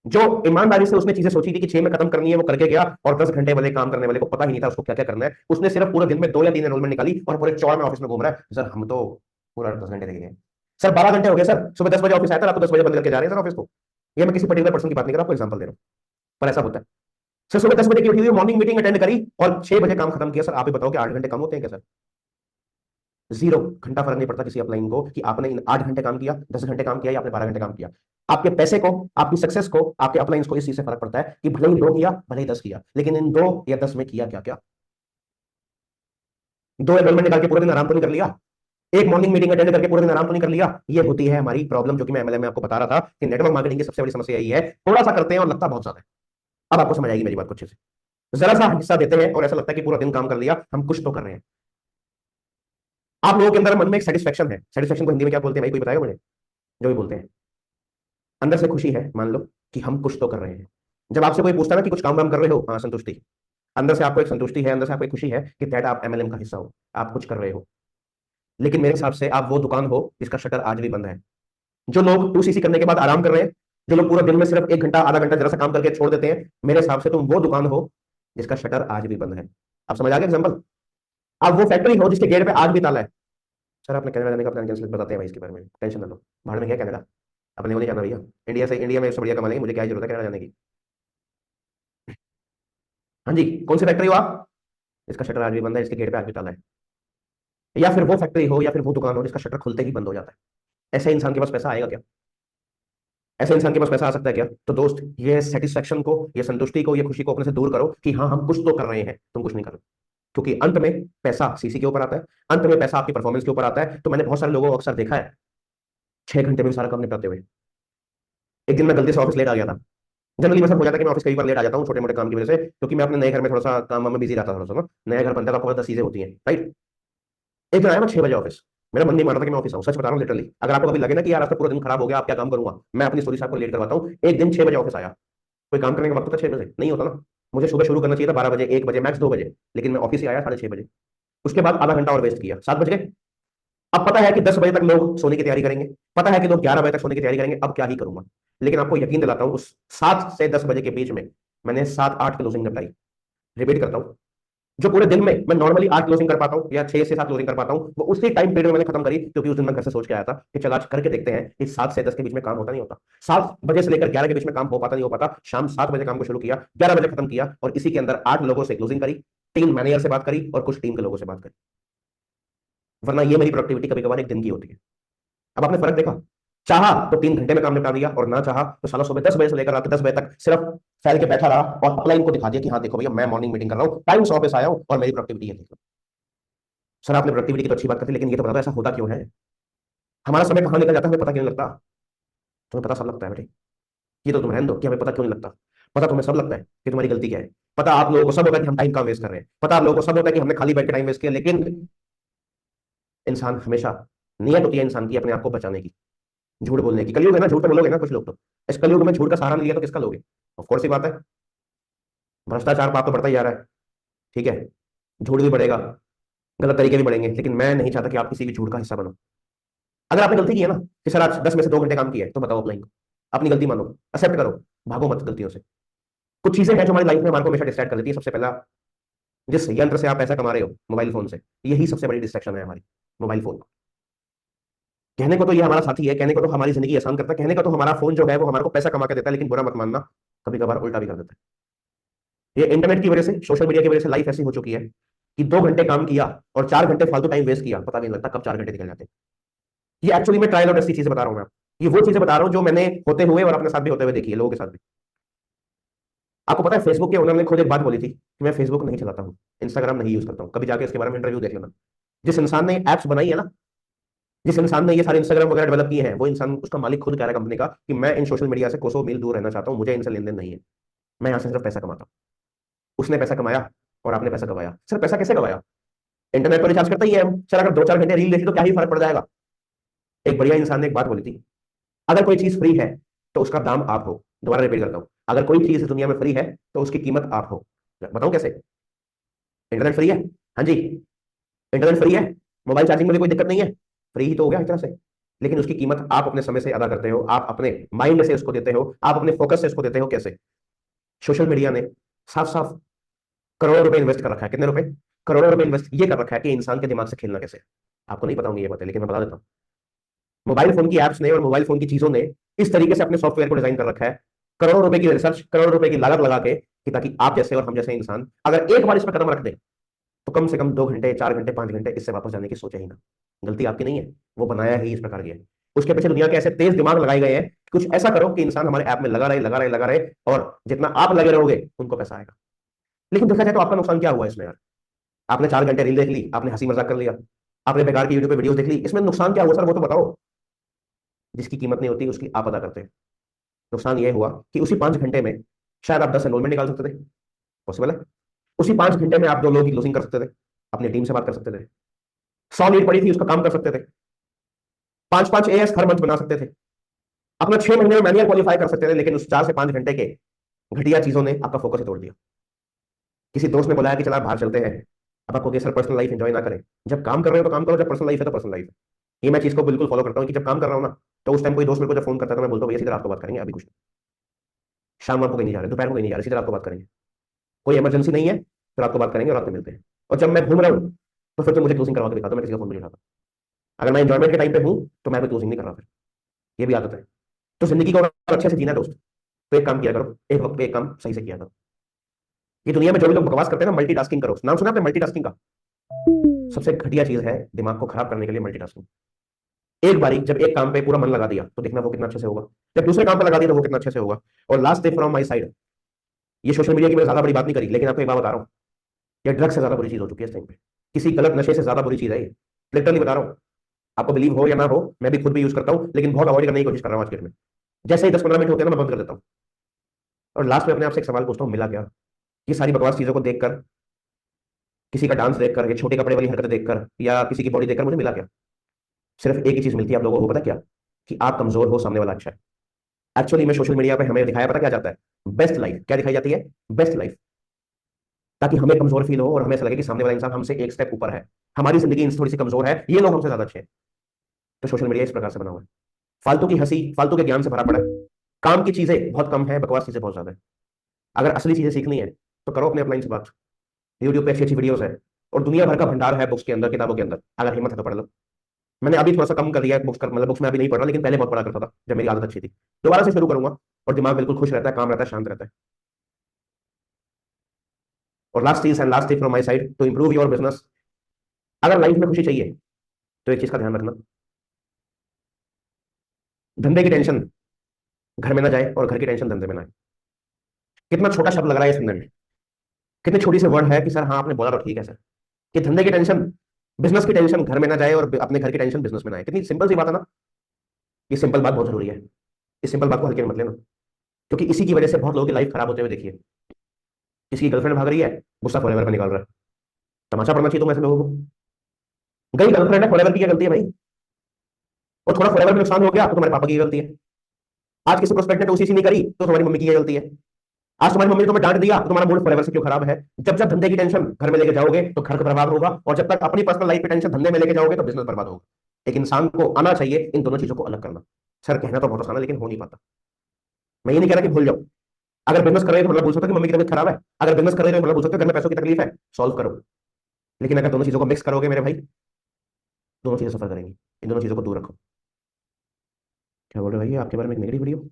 जो ईमानदारी से उसने चीजें सोची थी कि 6 में खत्म करनी है वो करके गया, और 10 घंटे वाले काम करने वाले को पता ही नहीं था उसको क्या क्या करना है, उसने सिर्फ पूरे दिन में 2 या 3 एनरोलमेंट निकाली और पूरे चौड़ में ऑफिस में घूम रहा है। सर हम तो पूरा 10 घंटे लगे गए। सर 12 घंटे हो गए सर, सुबह 10 बजे ऑफिस आया था, रात को 10 बजे बंद करके जा रहे हैं सर ऑफिस को। ये मैं किसी पर्टिकुलर पर्सन की बात नहीं कर रहा, आपको एग्जाम्पल दे रहा हूँ, पर ऐसा होता है। सर सुबह 10 बजे की उठी हुई मॉर्निंग मीटिंग अटेंड करी और 6 बजे काम खत्म किया। सर आप ही बताओ कि 8 घंटे कम होते हैं क्या सर? 0 घंटा फर्क नहीं पड़ता किसी अपलाइन को कि आपने इन 8 घंटे काम किया, 10 घंटे काम किया या आपने 12 घंटे काम किया। आपके पैसे को, आपकी सक्सेस को, आपके अपलाइंस को इस चीज से फर्क पड़ता है कि भले ही 2 किया भले ही 10 किया, लेकिन इन 2 या 10 में किया क्या क्या? 2 एनरोलमेंट निकाल के पूरे दिन आराम तो नहीं कर लिया, एक मॉर्निंग मीटिंग अटेंड करके पूरे दिन आराम तो नहीं कर लिया। ये होती है हमारी प्रॉब्लम, जो कि मैं एमएलएम में आपको बता रहा था कि नेटवर्क मार्केटिंग की सबसे बड़ी समस्या यही है, थोड़ा सा करते हैं और लगता बहुत ज्यादा है। अब आपको समझ आएगी मेरी बात कुछ अच्छे से। जरा सा हिस्सा देते हैं और ऐसा लगता है कि पूरा दिन काम कर लिया, हम कुछ तो कर रहे हैं। आप लोगों के अंदर मन में एक सेटिस्फेक्शन है, सेटिस्फेक्शन को हिंदी में क्या बोलते हैं भाई, कोई बताएगा मुझे? जो भी बोलते हैं, अंदर से खुशी है, मान लो कि हम कुछ तो कर रहे हैं। जब आपसे कोई पूछता है ना कि कुछ काम वाम कर रहे हो, हाँ संतुष्टि, अंदर से आपको एक संतुष्टि है, अंदर से आपको एक खुशी है कि दैट आप एमएलएम का हिस्सा हो, आप कुछ कर रहे हो। लेकिन मेरे हिसाब से आप वो दुकान हो जिसका शटर आज भी बंद है। जो लोग 2 सीसी करने के बाद आराम कर रहे हैं, जो लोग पूरा दिन में सिर्फ 1 घंटा आधा घंटा जरा सा काम करके छोड़ देते हैं, मेरे हिसाब से तुम वो दुकान हो जिसका शटर आज भी बंद है। आप समझ आ गया एग्जाम्पल? आप वो फैक्ट्री हो जिसके गेट पे आज भी ताला है। सर आपने कनाडा जाने का प्लान कैंसिल, बताते हैं भाई इसके बारे में, टेंशन ना लो, बाहर में क्या कनाडा, अपने को नहीं जाना भैया, इंडिया से, इंडिया में इससे बढ़िया कमा लेंगे, मुझे क्या जरूरत है कनाडा जाने की। हाँ जी, कौन सी फैक्ट्री हो आप इसका शटर आज भी बंद है, इसके गेट पे आज भी ताला है? या फिर वो फैक्ट्री हो या फिर वो दुकान हो जिसका शटर खुलते ही बंद हो जाता है? ऐसे इंसान के पास पैसा आएगा क्या? ऐसे इंसान के पास पैसा आ सकता है क्या? तो दोस्त, ये सेटिस्फेक्शन को, ये संतुष्टि को, ये खुशी को अपने से दूर करो कि हाँ हम कुछ तो कर रहे हैं, तुम कुछ नहीं कर रहे। क्योंकि अंत में पैसा सीसी के ऊपर आता है, अंत में पैसा आपकी परफॉर्मेंस के ऊपर आता है। तो मैंने बहुत सारे लोगों को अक्सर देखा है 6 घंटे में भी सारा काम निपटाते हुए। एक दिन मैं गलती से ऑफिस लेट आ गया था। जनरली मैं सब हो जाता है कि मैं ऑफिस कई बार लेट आ जाता हूँ छोटे मोटे काम की वजह से, क्योंकि मैं अपने नए घर में थोड़ा सा काम में बिजी रहता था, थोड़ा सा ना, नया घर बनता है तो आपको पता 10 चीजें होती हैं, राइट। एक दिन आया मैं 6 बजे ऑफिस। मेरा मन नहीं मानता कि मैं ऑफिस आऊँ, सच बता रहा हूँ लिटरली। अगर आपको कभी लगे ना कि यार आज तो पूरा दिन खराब हो गया, आप क्या काम करूंगा, मैं अपनी स्टोरी से आपको लेट करवाता हूँ। एक दिन 6 बजे ऑफिस आया। कोई काम करने का वक्त होता 6 बजे नहीं होता ना। मुझे सुबह शुरू करना चाहिए था 12 बजे, 1 बजे, मैक्स 2 बजे, लेकिन मैं ऑफिस ही आया 6:30 बजे। उसके बाद आधा घंटा और वेस्ट किया, 7 बज गए। अब पता है कि 10 बजे तक लोग सोने की तैयारी करेंगे, पता है कि लोग 11 बजे तक सोने की तैयारी करेंगे, अब क्या ही करूंगा। लेकिन आपको यकीन दिलाता हूँ, उस 7 से 10 बजे के बीच में मैंने 7-8 क्लोजिंग निपटाई। रिपीट करता हूँ, जो पूरे दिन में मैं नॉर्मली 8 क्लोजिंग कर पाता हूँ या 6 से 7 क्लोजिंग कर पाता हूँ, वो उसी टाइम पीरियड में मैंने खत्म करी। क्योंकि उस दिन मैं घर से सोच के आया था कि चल आज करके देखते हैं कि 7 से 10 के बीच में काम होता नहीं होता। 7 बजे से लेकर 11 के बीच में काम हो पाता नहीं हो पाता। शाम 7 बजे काम को शुरू किया, 11 बजे खत्म किया, और इसी के अंदर 8 लोगों से क्लोजिंग करी, 3 मैनेजर से बात करी और कुछ टीम के लोगों से बात करी। वरना ये मेरी प्रोडक्टिविटी कभी कभार एक दिन की होती है। अब आपने फर्क देखा? चाहा तो 3 घंटे में काम निपटा दिया, और ना चाहा तो साला सुबह 10 बजे से लेकर रात के 10 बजे तक सिर्फ फैल के बैठा रहा और अपलाइन को दिखा दिया कि हाँ देखो भैया मैं मॉर्निंग मीटिंग कर रहा हूँ, टाइम 100 पे आया हूँ और मेरी प्रोडक्टिविटी है, देखो। सर आपने प्रोडक्टिविटी की तो अच्छी बात करती, लेकिन ये तो बता दो ऐसा होता क्यों है? हमारा समय कहाँ निकल जाता है हमें पता क्यों नहीं लगता? तुम्हें पता सब लगता है बेटे, ये तो तुम रहने दो कि हमें पता क्यों नहीं लगता। पता तुम्हें सब लगता है कि तुम्हारी गलती क्या है। पता आप लोगों को सब होता है कि हम टाइम कहाँ वेस्ट कर रहे हैं, पता आप लोगों को सब होता है कि हमने खाली बैठ के टाइम वेस्ट किया। लेकिन इंसान हमेशा, नियत होती है इंसान की अपने आप को बचाने की, झूठ बोलने की। कलयुग है ना, झूठ तो बोलोगे ना कुछ लोग तो। इस कलयुग में झूठ का सहारा नहीं लिया तो किसका लोगे? ऑफ कोर्स ही बात है, भ्रष्टाचार पाप तो बढ़ता ही जा रहा है, ठीक है, झूठ भी बढ़ेगा, गलत तरीके भी बढ़ेंगे, लेकिन मैं नहीं चाहता कि आप किसी भी झूठ का हिस्सा बनो। अगर आपने गलती की है ना कि सर आज 10 में से 2 घंटे काम किया है, तो बताओ अपलाइन को, अपनी गलती मानो, एक्सेप्ट करो, भागो मत गलतियों से। कुछ चीजें हैं जो हमारी लाइफ में हमारे को हमेशा डिस्ट्रैक्ट कर देती है। सबसे पहला, जिस यंत्र से आप पैसा कमा रहे हो, मोबाइल फोन से, यही सबसे बड़ी डिस्ट्रैक्शन है हमारी, मोबाइल फोन। कहने को तो ये हमारा साथी है, कहने को तो हमारी जिंदगी आसान करता है, कहने का तो हमारा फोन जो है वो हमारे को पैसा कमा के देता है, लेकिन बुरा मत मानना, कभी कभार उल्टा भी कर देता है। ये इंटरनेट की वजह से, सोशल मीडिया की वजह से लाइफ ऐसी हो चुकी है कि 2 घंटे काम किया और 4 घंटे फालतू टाइम वेस्ट किया, पता भी नहीं लगता कब 4 घंटे निकल जाते हैं। ये एक्चुअली मैं ट्रायल और टेस्ट की चीजें बता रहा हूँ मैं। ये वो चीजें बता रहा हूँ जो मैंने होते हुए और अपने साथ भी होते हुए देखी है, लोगों के साथ भी। आपको पता है फेसबुक के ओनर ने खुद एक बात बोली थी कि मैं फेसबुक नहीं चलाता हूँ, इंस्टाग्राम नहीं यूज करता हूँ। कभी जाके इसके बारे में इंटरव्यू देख लेना। जिस इंसान ने एप्स बनाई है ना, जिस इंसान ने ये सारे इंस्टाग्राम वगैरह डेवलप किए हैं, वो इंसान, उसका मालिक खुद कह रहा है कंपनी का कि मैं इन सोशल मीडिया से कोसों मील दूर रहना चाहता हूँ, मुझे इनसे लेन देन नहीं है, मैं यहाँ से सिर्फ पैसा कमाता हूँ। उसने पैसा कमाया और आपने पैसा कमाया। सर पैसा कैसे कमाया? इंटरनेट पर रिचार्ज करते ही है हम, सर अगर 2-4 घंटे रील देखी तो क्या ही फर्क पड़ जाएगा? एक बढ़िया इंसान ने एक बात बोली थी, अगर कोई चीज फ्री है तो उसका दाम आप हो। दोबारा रिपीट करता हूं, अगर कोई चीज इस दुनिया में फ्री है तो उसकी कीमत आप हो। बताओ कैसे? इंटरनेट फ्री है, हाँ जी, इंटरनेट फ्री है, मोबाइल चार्जिंग में भी कोई दिक्कत नहीं है, फ्री ही तो हो गया एक तरह से। लेकिन उसकी कीमत आप अपने समय से अदा करते हो, आप अपने माइंड से उसको देते हो, आप अपने फोकस से उसको देते हो। कैसे? सोशल मीडिया ने साफ साफ करोड़ों रुपए इन्वेस्ट कर रखा है। कितने रुपए? करोड़ों रुपए इन्वेस्ट ये कर रखा है कि इंसान के दिमाग से खेलना कैसे। आपको नहीं पता होंगी ये बातें, लेकिन मैं बता देता हूँ। मोबाइल फोन की एप्स ने और मोबाइल फोन की चीजों ने इस तरीके से अपने सॉफ्टवेयर को डिजाइन कर रखा है, करोड़ों रुपए की रिसर्च, करोड़ों रुपए की लागत लगा के, कि ताकि आप जैसे और हम जैसे इंसान अगर एक बार इस पर कदम रख दें तो कम से कम 2 घंटे, 4 घंटे, 5 घंटे इससे वापस जाने की सोचे ही ना। गलती आपकी नहीं है, वो बनाया ही इस प्रकार किया है। उसके पीछे दुनिया के ऐसे तेज दिमाग लगाए गए हैं कि कुछ ऐसा करो कि इंसान हमारे ऐप में लगा रहे, लगा रहे, लगा रहे, और जितना आप लगे रहोगे उनको पैसा आएगा। लेकिन देखा जाए तो आपका नुकसान क्या हुआ इसमें यार? आपने 4 घंटे रील देख ली, आपने हंसी मजाक कर लिया, आपने बेकार की यूट्यूब पे वीडियो देख ली, इसमें नुकसान क्या हुआ सर वो तो बताओ। जिसकी कीमत नहीं होती उसकी आप अदा करते हैं। नुकसान यह हुआ कि उसी 5 घंटे में शायद आप 10 एनरोलमेंट निकाल सकते थे, पॉसिबल है। उसी 5 घंटे में आप 2 लोगों की क्लोजिंग कर सकते थे, अपनी टीम से बात कर सकते थे, 100 लीड पड़ी थी उसका काम कर सकते थे, 5-5 एएस हर मंथ बना सकते थे, अपना 6 महीने में मैनुअल क्वालिफाई कर सकते थे। लेकिन उस 4 से 5 घंटे के घटिया चीजों ने आपका फोकस ही तोड़ दिया। किसी दोस्त ने बुलाया कि चला बाहर चलते हैं, अब आपको सर पर्सनल लाइफ एंजॉय ना करें। जब काम कर रहे हो तो काम करो, जब पर्सनल लाइफ है तो पर्सनल लाइफ है। ये मैं चीज को बिल्कुल फॉलो करता हूँ कि जब काम कर रहा हूँ ना, तो उस टाइम कोई दोस्त मेरे को जब फोन करता है तो मैं बोलता हूँ भैया सीधे रात को बात करेंगे, अभी कुछ नहीं। शाम को कहीं नहीं जा रहे, दोपहर को कहीं नहीं जा रहे, सीधे रात को बात करेंगे। कोई इमरजेंसी नहीं है तो रात को बात करेंगे और रात में मिलते हैं। और जब मैं घूम रहा हूँ तो फिर तो मुझे क्लोजिंग करवा के दिखा दो, मैं किसी का फोन नहीं उठाता। अगर मैं इंजॉयमेंट के टाइम पे हूँ तो मैं क्लोजिंग नहीं कर रहा फिर। ये भी आदत है। तो जिंदगी को अगर अच्छे से जीना है दोस्त, तो एक काम किया करो, एक वक्त पे एक काम सही से किया करो। ये दुनिया में जो भी लोग बकवास करते हैं ना, मल्टीटास्किंग करो, नाम सुना आपने मल्टीटास्किंग का? सबसे घटिया चीज है दिमाग को खराब करने के लिए मल्टीटास्किंग। एक बारी जब एक काम पे पूरा मन लगा दिया तो देखना वो कितना अच्छे से होगा, जब दूसरे काम पे लगा दिया तो वो कितना अच्छे से होगा। और last tip from my side, ये सोशल मीडिया की मैं ज्यादा बड़ी बात नहीं करी, लेकिन आपको एक बात बता रहा हूँ, ये ड्रग्स से ज्यादा बुरी चीज हो चुकी है इस टाइम पे। किसी गलत नशे से ज्यादा बुरी चीज है ये, लिटरली बता रहा हूँ। आपको बिलीव हो या ना हो, मैं भी खुद भी यूज करता हूँ, लेकिन बहुत अवॉइड करने की कोशिश कर रहा हूँ आज के डेट में। जैसे ही 10-15 मिनट होते हैं ना, मैं बंद कर देता हूँ। और लास्ट में अपने आप से एक सवाल पूछता हूँ, मिला क्या? ये सारी बकवास चीजों को देखकर, किसी का डांस देखकर, ये छोटे कपड़े वाली हरकतें देखकर, या किसी की बॉडी देखकर मुझे मिला क्या? सिर्फ एक ही चीज मिलती है आप लोगों को, पता क्या? कि आप कमजोर हो, सामने वाला अच्छा है। एक्चुअली में सोशल मीडिया पे हमें दिखाया पता क्या जाता है? Best life. क्या दिखाई जाती है? Best life. ताकि हमें कमजोर फील हो और हमें ऐसा लगे कि सामने वाला इंसान हमसे एक स्टेप ऊपर है, हमारी जिंदगी थोड़ी सी कमजोर है, ये लोग हमसे ज्यादा अच्छे हैं। तो सोशल मीडिया इस प्रकार से बना हुआ है, फालतू की हंसी, फालतू के ज्ञान से भरा पड़ा है। काम की चीजें बहुत कम है, बकवास चीजें बहुत ज्यादा है। अगर असली चीजें सीखनी है तो करो अपने अपलाइन से बात। यूट्यूब पे अच्छी अच्छी वीडियोस है, और दुनिया भर का भंडार है बुक्स के अंदर, किताबों के अंदर। अगर हिम्मत है तो पढ़ लो। मैंने अभी थोड़ा सा कम कर दिया है बुक्स कर, मतलब बुक्स में अभी नहीं पढ़ रहा, लेकिन पहले बहुत पढ़ा करता था जब मेरी आदत अच्छी थी। दोबारा से शुरू करूंगा, और दिमाग बिल्कुल खुश रहता है, काम रहता है, शांत रहता है। और लास्ट चीज and last tip from my side to improve your business, अगर लाइफ में खुशी चाहिए तो एक चीज का ध्यान रखना, धंधे की टेंशन घर में ना जाए और घर की टेंशन धंधे में ना आए। कितना छोटा शब्द लग रहा है ये सुनने में, कितनी छोटी सी वर्ड है कि सर हाँ आपने बोला तो ठीक है सर, कि धंधे की टेंशन, बिजनेस की टेंशन घर में ना जाए और अपने घर की टेंशन बिजनेस में ना आए। कितनी सिंपल सी बात है ना। ये सिंपल बात बहुत जरूरी है, इस सिंपल बात को हल्के में मत लेना, क्योंकि इसी की वजह से बहुत लोगों की लाइफ खराब होते हुए देखिए। किसी की गर्लफ्रेंड भाग रही है, गुस्सा फॉरएवर पे निकाल रहा है। तमाशा पड़ना चाहिए तुम ऐसे लोगों को। गई गर्लफ्रेंड है, फॉरएवर की क्या गलती है भाई? और थोड़ा फॉरएवर में नुकसान हो गया तो तुम्हारे पापा की गलती है। आज किसी प्रोस्पेक्ट ने उसी नहीं करी तो तुम्हारी मम्मी की क्या गलती है? आज तुम्हारी मम्मी ने तुम्हें डांट दिया तो तुम्हारा मूड फॉरएवर से क्यों खराब है? जब जब धंधे की टेंशन घर में लेके जाओगे तो घर का बर्बाद होगा, और जब तक अपनी पर्सनल लाइफ की टेंशन धंधे में लेके जाओगे तो बिजनेस बर्बाद होगा। एक इंसान को आना चाहिए इन दोनों चीजों को अलग करना। सर कहना तो बहुत आसान है, लेकिन हो नहीं पाता। मैं ये नहीं कह रहा कि भूल जाओ। अगर बिजनेस कर रहे हो तो मतलब भूल सकते हो कि मम्मी की तबीयत खराब है। अगर बिजनेस कर रहे हो तो मतलब भूल सकते हो घर में पैसों की तकलीफ है, सॉल्व करो। लेकिन अगर दोनों चीजों को मिक्स करोगे मेरे भाई, दोनों चीजें सफर करेंगी। इन दोनों चीजों को दूर रखो। क्या बोल रहे हो भैया आपके बारे में एक नेगेटिव वीडियो?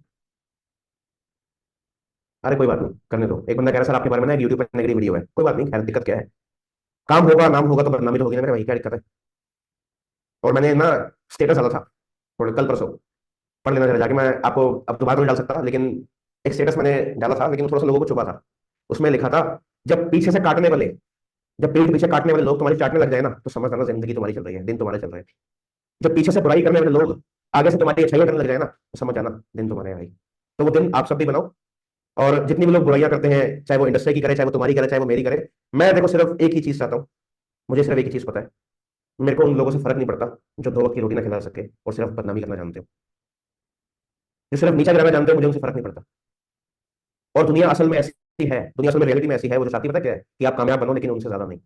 अरे कोई बात नहीं, करने दो। एक बंदा कह रहा है सर आपके बारे में ना यूट्यूब पर नेगेटिव वीडियो है। कोई बात नहीं, खैर दिक्कत क्या है? काम होगा, नाम होगा तो बदनामी तो होगी ना मेरे भाई, क्या दिक्कत है? और मैंने ना स्टेटस डाला था थोड़े कल परसों, पढ़ लेना जरा जाके। मैं आपको अब दोबारा तो नहीं डाल सकता, लेकिन एक स्टेटस मैंने डाला था, लेकिन थोड़ा सा लोगों को छुपा था। उसमें लिखा था, जब पीछे से काटने वाले, जब पीठ पीछे काटने वाले लोग तुम्हारी चाटने लग जाए ना, तो समझ आना जिंदगी तुम्हारी चल रही है, दिन तुम्हारे चल रहे हैं। जब पीछे से बुराई करने वाले लोग आगे से तुम्हारी अच्छाइयां करने लग जाए ना, तो समझ आना दिन तुम्हारे भाई। तो वो दिन आप सब भी बनाओ। और जितनी भी लोग बुराइयां करते हैं, चाहे वो इंडस्ट्री की करे, चाहे वो तुम्हारी करे, चाहे वो मेरी करे, मैं देखो सिर्फ एक ही चीज चाहता हूँ। मुझे सिर्फ एक ही चीज पता है, मेरे को उन लोगों से फर्क नहीं पड़ता जो 2 वक्त की रोटी ना खिला सके और सिर्फ बदनामी करना जानते हो, जो सिर्फ नीचा गिराना जानते हो, मुझे उनसे फर्क नहीं पड़ता। और दुनिया असल में ऐसी है, दुनिया असल में रियलिटी में ऐसी है, वो जो चाहती है पता क्या है? कि आप कामयाब बनो, लेकिन उनसे ज्यादा नहीं।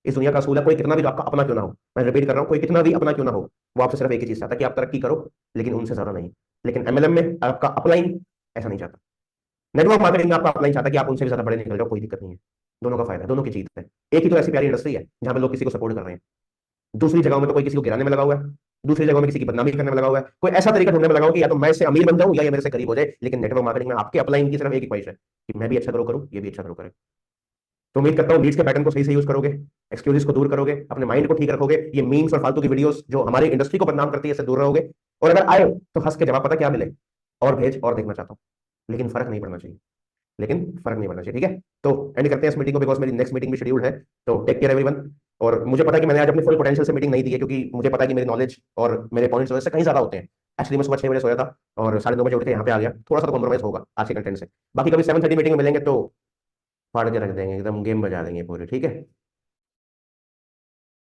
इस दुनिया का असूल है, कोई कितना भी आपका अपना क्यों ना हो, मैं रिपीट कर रहा हूँ, कोई कितना भी अपना क्यों ना हो, वो आपसे सिर्फ एक ही चीज चाहता है कि आप तरक्की करो, लेकिन उनसे ज्यादा नहीं। लेकिन एमएलएम में आपका अपलाइन ऐसा नहीं चाहता। नेटवर्क मार्केटिंग में आपका अपलाइन चाहता है कि आप उनसे भी ज्यादा बड़े निकल जाओ, कोई दिक्कत नहीं है। दोनों का फायदा है, दोनों की जीत है। एक ही तो ऐसी प्यारी इंडस्ट्री है जहां पे लोग किसी को सपोर्ट कर रहे हैं। दूसरी जगहों में तो कोई किसी को गिराने में लगा हुआ है, दूसरी जगहों में किसी की बदनामी करने में लगा हुआ है। कोई ऐसा तरीका ढूंढने में लगाओ कि या तो मैं इससे अमीर बन जाऊं या ये मेरे से गरीब हो जाए। लेकिन नेटवर्क मार्केटिंग में आपके अपलाइन की सिर्फ एक ही ख्वाहिश है कि मैं भी अच्छा ग्रो करूं, ये भी अच्छा ग्रो करे। तो उम्मीद करता हूँ लीड्स के पैटर्न को सही से यूज करोगे, एक्सक्यूजेस को दूर करोगे, अपने माइंड को ठीक रखोगे, ये मीम्स और फालतू की वीडियोस जो हमारी इंडस्ट्री को बदनाम करती है इससे दूर रहोगे। और अगर आए तो हंस के जवाब पता क्या मिले? और भेज और देखना चाहता हूँ, लेकिन फर्क नहीं पड़ना चाहिए। लेकिन फर्क नहीं पड़ना चाहिए, ठीक है? तो एंड करते हैं इस मीटिंग को, बिकॉज मेरी नेक्स्ट मीटिंग भी शेड्यूल्ड है। तो टेक केयर एवरीवन। और मुझे पता है कि मैंने आज अपनी फुल पोटेंशियल से मीटिंग नहीं दी है, क्योंकि मुझे पता है कि मेरी नॉलेज और मेरे पॉइंट्स से कहीं ज्यादा होते हैं। एक्चुअली मैं सुबह 6 बजे सोया था और 9:30 बजे उठ के यहाँ पे आ गया। थोड़ा सा तो कॉम्प्रोमाइज होगा आज के कंटेंट से। बाकी कभी 7:30 मीटिंग में मिलेंगे तो फाड़ के रख देंगे, एकदम गेम बजा देंगे पूरे, ठीक है?